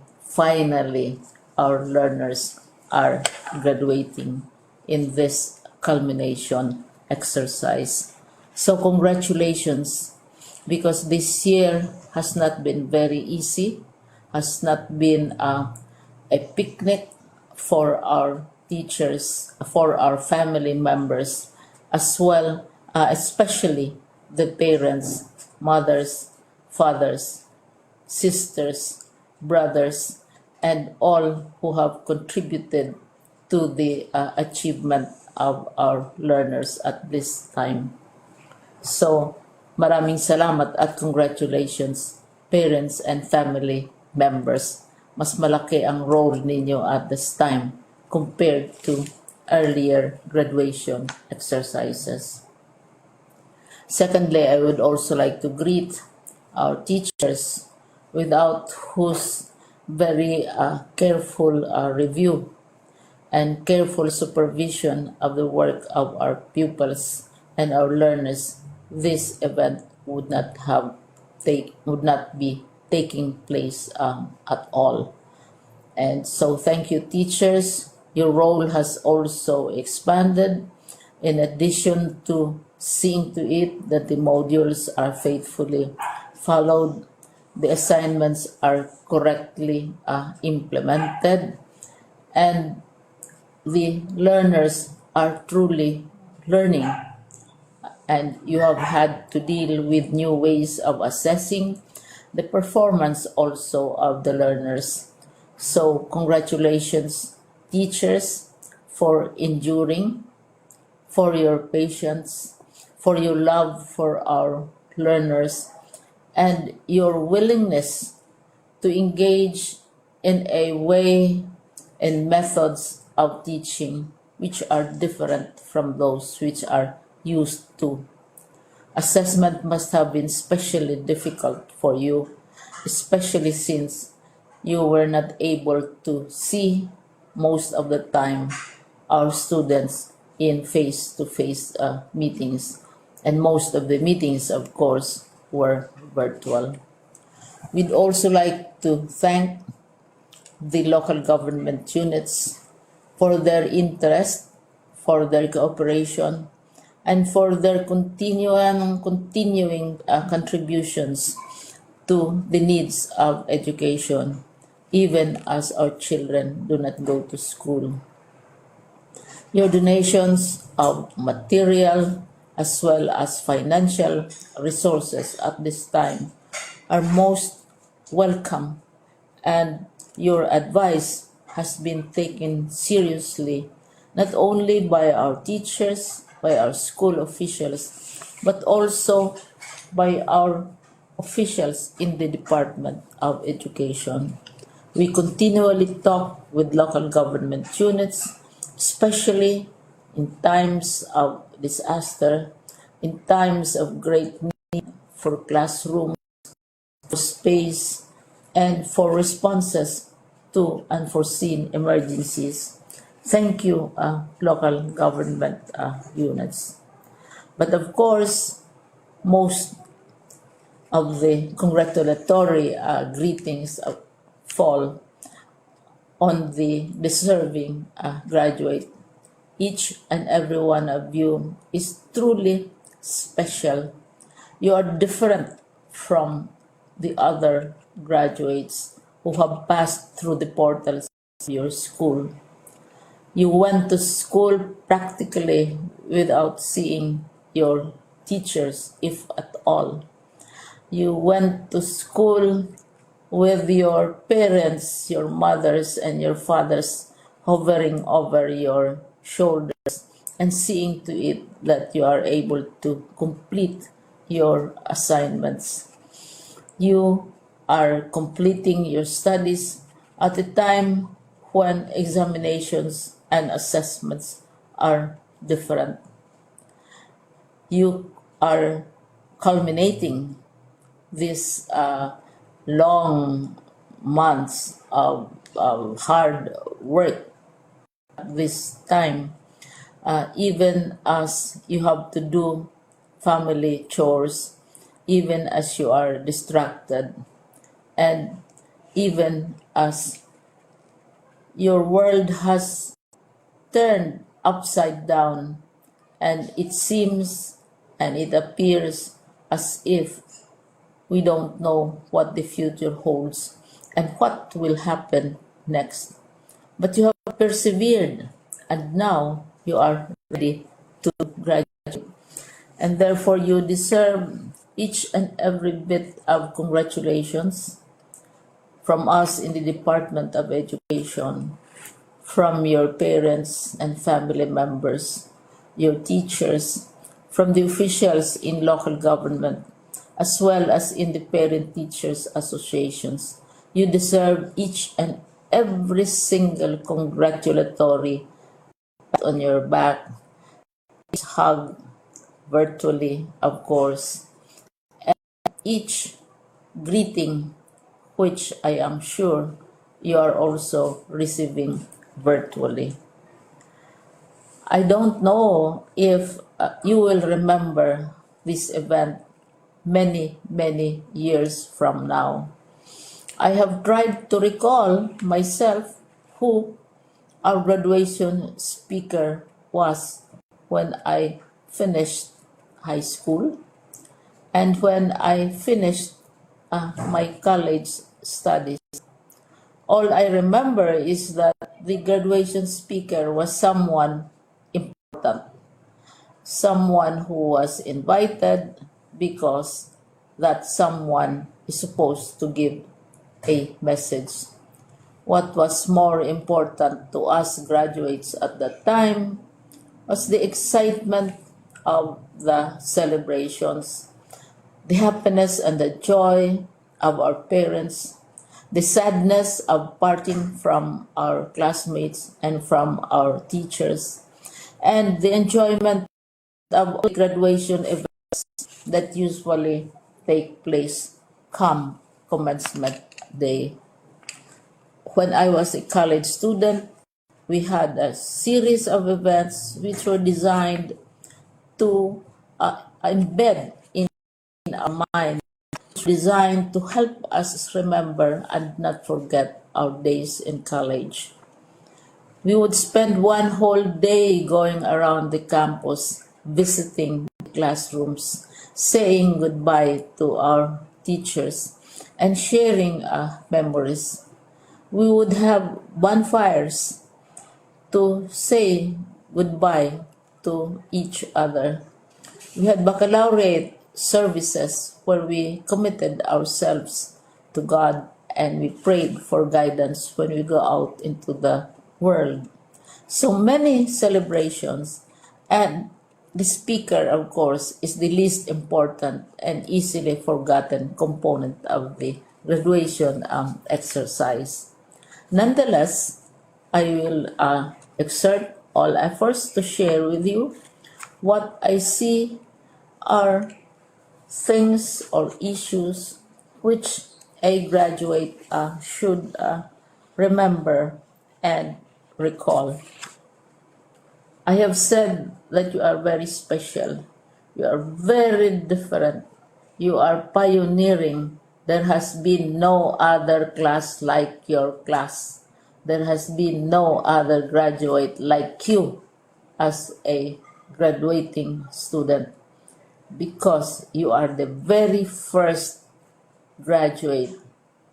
N: our learners are graduating in this culmination exercise. So congratulations, because this year has not been very easy, has not been a picnic for our teachers, for our family members, as well, especially the parents, mothers, fathers, sisters, brothers, and all who have contributed to the achievement of our learners at this time. So, maraming salamat at congratulations, parents and family members. Mas malaki ang role ninyo at this time compared to earlier graduation exercises. Secondly, I would also like to greet our teachers, without whose very careful review and careful supervision of the work of our pupils and our learners, this event would not be taking place at all. And so thank you, teachers. Your role has also expanded, in addition to seeing to it that the modules are faithfully followed. the assignments are correctly implemented, and the learners are truly learning, and you have had to deal with new ways of assessing the performance also of the learners. So, congratulations, teachers, for enduring, for your patience, for your love for our learners, and your willingness to engage in a way and methods of teaching which are different from those which are used to. Assessment must have been especially difficult for you, especially since you were not able to see most of the time our students in face-to-face meetings, and most of the meetings, of course, were virtual. We'd also like to thank the local government units for their interest, for their cooperation, and for their continuing contributions to the needs of education, even as our children do not go to school. Your donations of material as well as financial resources at this time are most welcome, and your advice has been taken seriously not only by our teachers, by our school officials, but also by our officials in the Department of Education. We continually talk with local government units, especially in times of disaster, in times of great need for classrooms, for space, and for responses to unforeseen emergencies. Thank you, local government units. But of course, most of the congratulatory greetings fall on the deserving graduate. Each and every one of you is truly special. You are different from the other graduates who have passed through the portals of your school. You went to school practically without seeing your teachers, if at all. You went to school with your parents, your mothers, and your fathers hovering over your shoulders and seeing to it that you are able to complete your assignments. You are completing your studies at a time when examinations and assessments are different. You are culminating these long months of hard work at this time, even as you have to do family chores, even as you are distracted, and even as your world has turned upside down, and it seems and it appears as if we don't know what the future holds and what will happen next. But you have persevered, and now you are ready to graduate. And therefore, you deserve each and every bit of congratulations from us in the Department of Education, from your parents and family members, your teachers, from the officials in local government, as well as in the parent teachers associations. You deserve each and every single congratulatory pat on your back, hug virtually, of course, and each greeting, which I am sure you are also receiving virtually. I don't know if you will remember this event many, many years from now. I have tried to recall myself who our graduation speaker was when I finished high school and when I finished my college studies. All I remember is that the graduation speaker was someone important, someone who was invited because that someone is supposed to give a message. What was more important to us graduates at that time was the excitement of the celebrations, the happiness and the joy of our parents, the sadness of parting from our classmates and from our teachers, and the enjoyment of all the graduation events that usually take place come commencement day. When I was a college student, we had a series of events which were designed to embed in our mind, designed to help us remember and not forget our days in college. We would spend one whole day going around the campus, visiting the classrooms, saying goodbye to our teachers, and sharing memories. We would have bonfires to say goodbye to each other. We had baccalaureate services where we committed ourselves to God and we prayed for guidance when we go out into the world. So many celebrations, and the speaker, of course, is the least important and easily forgotten component of the graduation exercise. Nonetheless, I will exert all efforts to share with you what I see are things or issues which a graduate should remember and recall. I have said that you are very special. You are very different. You are pioneering. There has been no other class like your class. There has been no other graduate like you as a graduating student because you are the very first graduate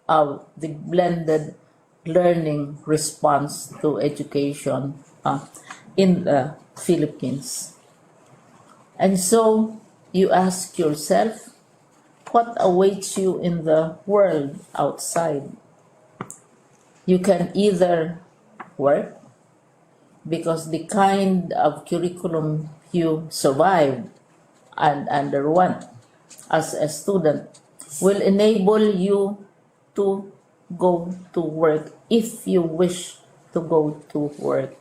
N: of the blended learning response to education in the Philippines. And so you ask yourself, what awaits you in the world outside? You can either work because the kind of curriculum you survived and underwent as a student will enable you to go to work if you wish to go to work.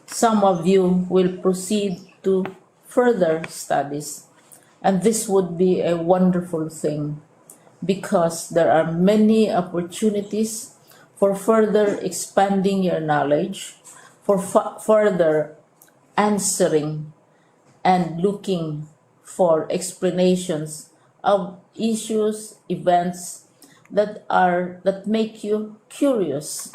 N: Some of you will proceed to further studies, and this would be a wonderful thing because there are many opportunities for further expanding your knowledge, for further answering and looking for explanations of issues, events that make you curious,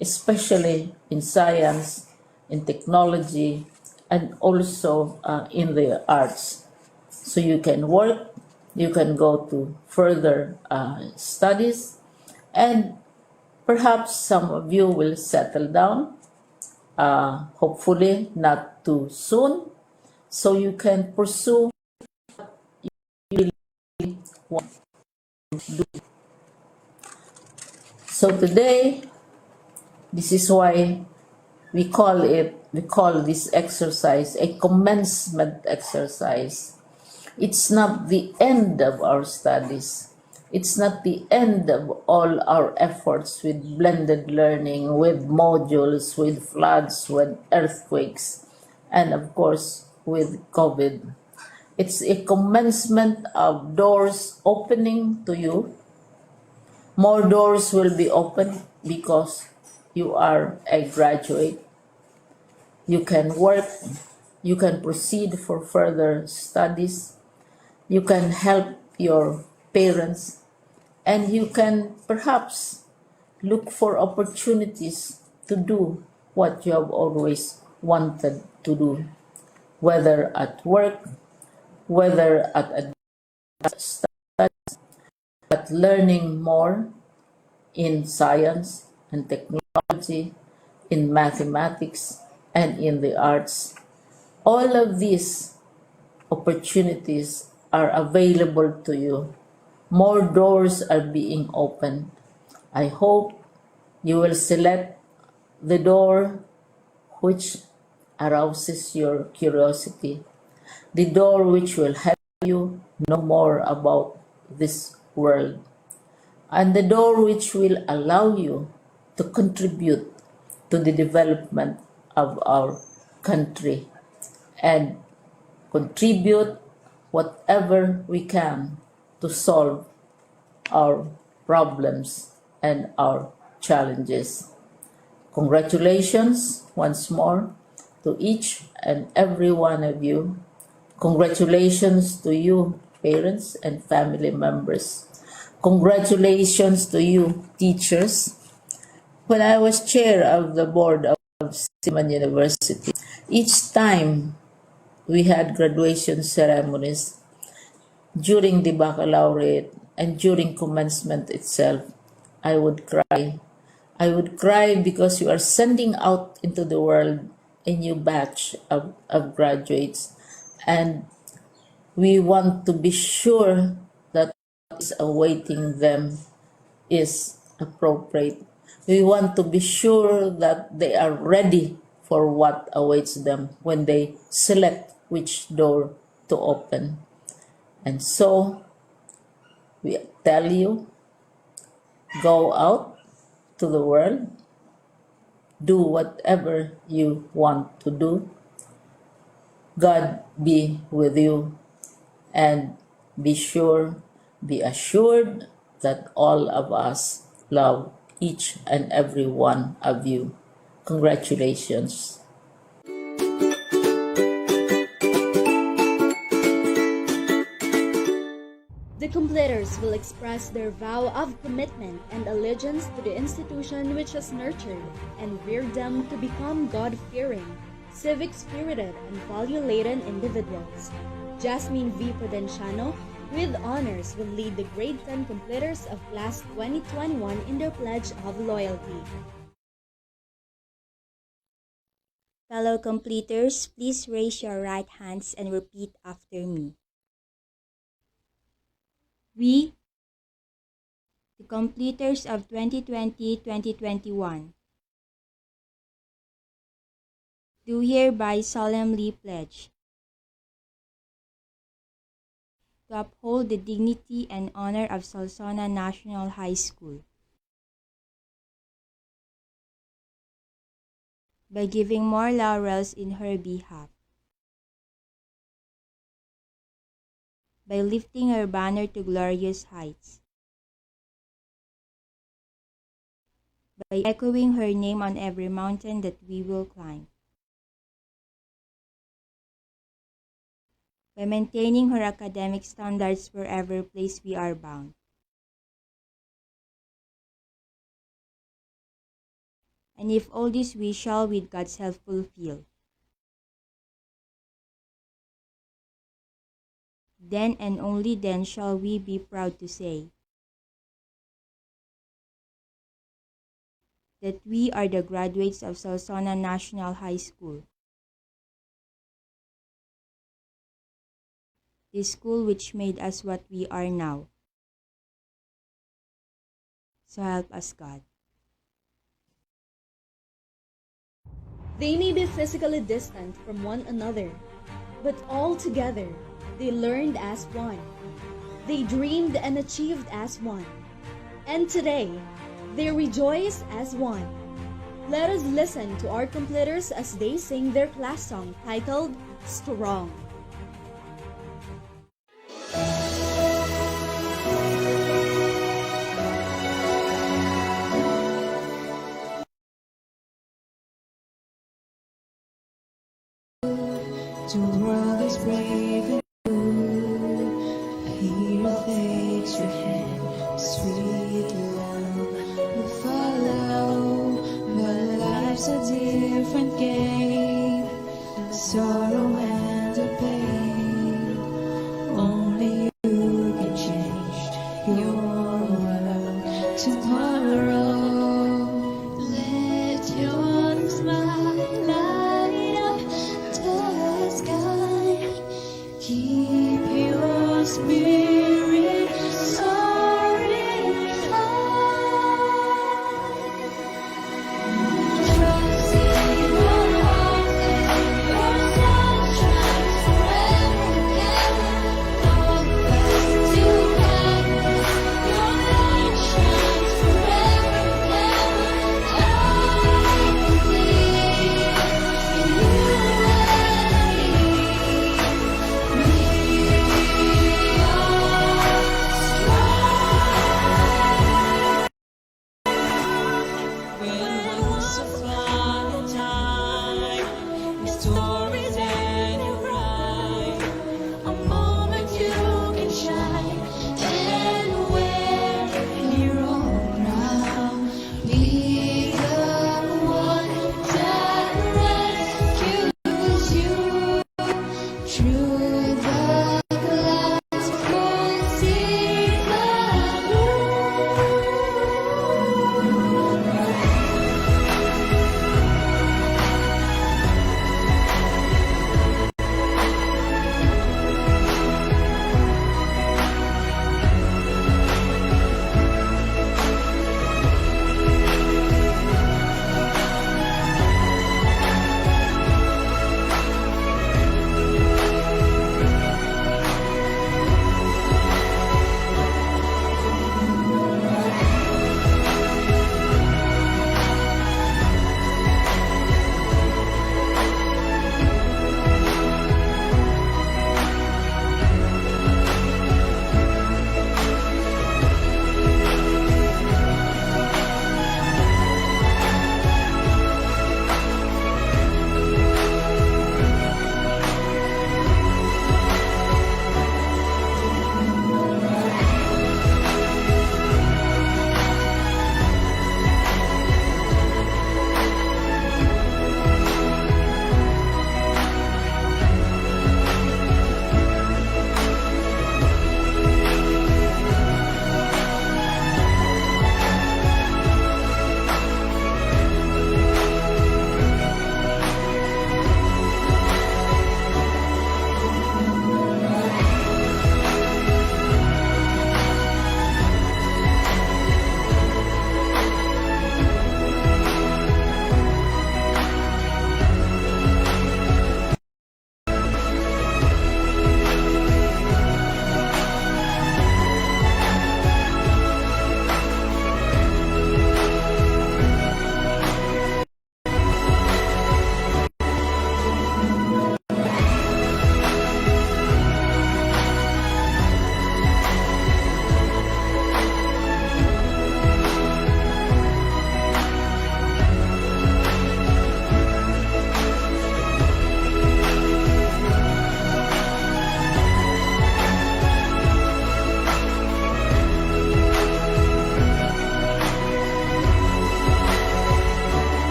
N: especially in science, in technology, and also in the arts. So you can work, you can go to further studies, and perhaps some of you will settle down, hopefully not too soon, so you can pursue what you really want to do. So today, this is why we call this exercise a commencement exercise. It's not the end of our studies. It's not the end of all our efforts with blended learning, with modules, with floods, with earthquakes, and of course with COVID. It's a commencement of doors opening to you. More doors will be opened because you are a graduate. You can work, you can proceed for further studies, you can help your parents, and you can perhaps look for opportunities to do what you have always wanted to do, whether at work, whether at a study, learning more in science and technology, in mathematics, and in the arts. All of these opportunities are available to you. More doors are being opened. I hope you will select the door which arouses your curiosity, the door which will help you know more about this world, and the door which will allow you to contribute to the development of our country and contribute whatever we can to solve our problems and our challenges. Congratulations once more to each and every one of you. Congratulations to you, parents and family members. Congratulations to you, teachers. When I was chair of the board of Siman University, each time we had graduation ceremonies, during the baccalaureate and during commencement itself, I would cry. I would cry because you are sending out into the world a new batch of graduates, and we want to be sure that what is awaiting them is appropriate. We want to be sure that they are ready for what awaits them when they select which door to open. And so we tell you, go out to the world, do whatever you want to do. God be with you, and be assured that all of us love each and every one of you. Congratulations.
A: The completers will express their vow of commitment and allegiance to the institution which has nurtured and reared them to become God-fearing, civic-spirited, and value-laden individuals. Jasmine V. Prudenciano, with honors, will lead the Grade 10 completers of Class 2021 in their pledge of loyalty.
O: Fellow completers, please raise your right hands and repeat after me. We, the completers of 2020-2021, do hereby solemnly pledge to uphold the dignity and honor of Solsona National High School by giving more laurels in her behalf, by lifting her banner to glorious heights, by echoing her name on every mountain that we will climb, by maintaining her academic standards wherever place we are bound, and if all this we shall with God's help fulfill, then and only then shall we be proud to say that we are the graduates of Solsona National High School, the school which made us what we are now. So help us God.
A: They may be physically distant from one another, but all together they learned as one. They dreamed and achieved as one. And today, they rejoice as one. Let us listen to our completers as they sing their class song titled Strong.
D: The world is brave and blue. A hero takes your hand, sweet love will follow. But life's a different game, the sorrow and the pain. Only you can change your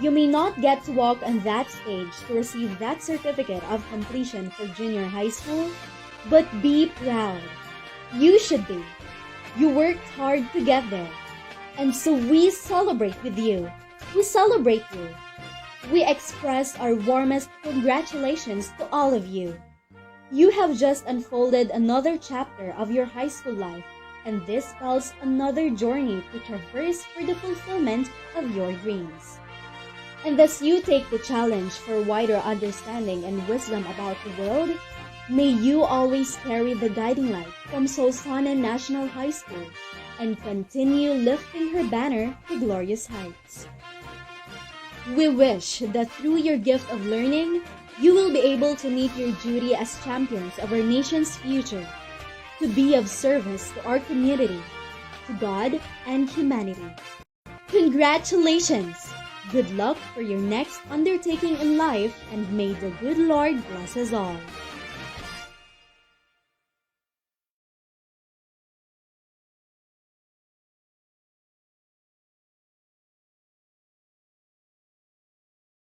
E: You may not get to walk on that stage to receive that certificate of completion for junior high school, but be proud. You should be. You worked hard to get there. And so we celebrate with you. We celebrate you. We express our warmest congratulations to all of you. You have just unfolded another chapter of your high school life, and this spells another journey to traverse for the fulfillment of your dreams. And as you take the challenge for wider understanding and wisdom about the world, may you always carry the guiding light from Solsona National High School and continue lifting her banner to glorious heights. We wish that through your gift of learning, you will be able to meet your duty as champions of our nation's future, to be of service to our community, to God and humanity. Congratulations! Good luck for your next undertaking in life, and may the good Lord bless us all.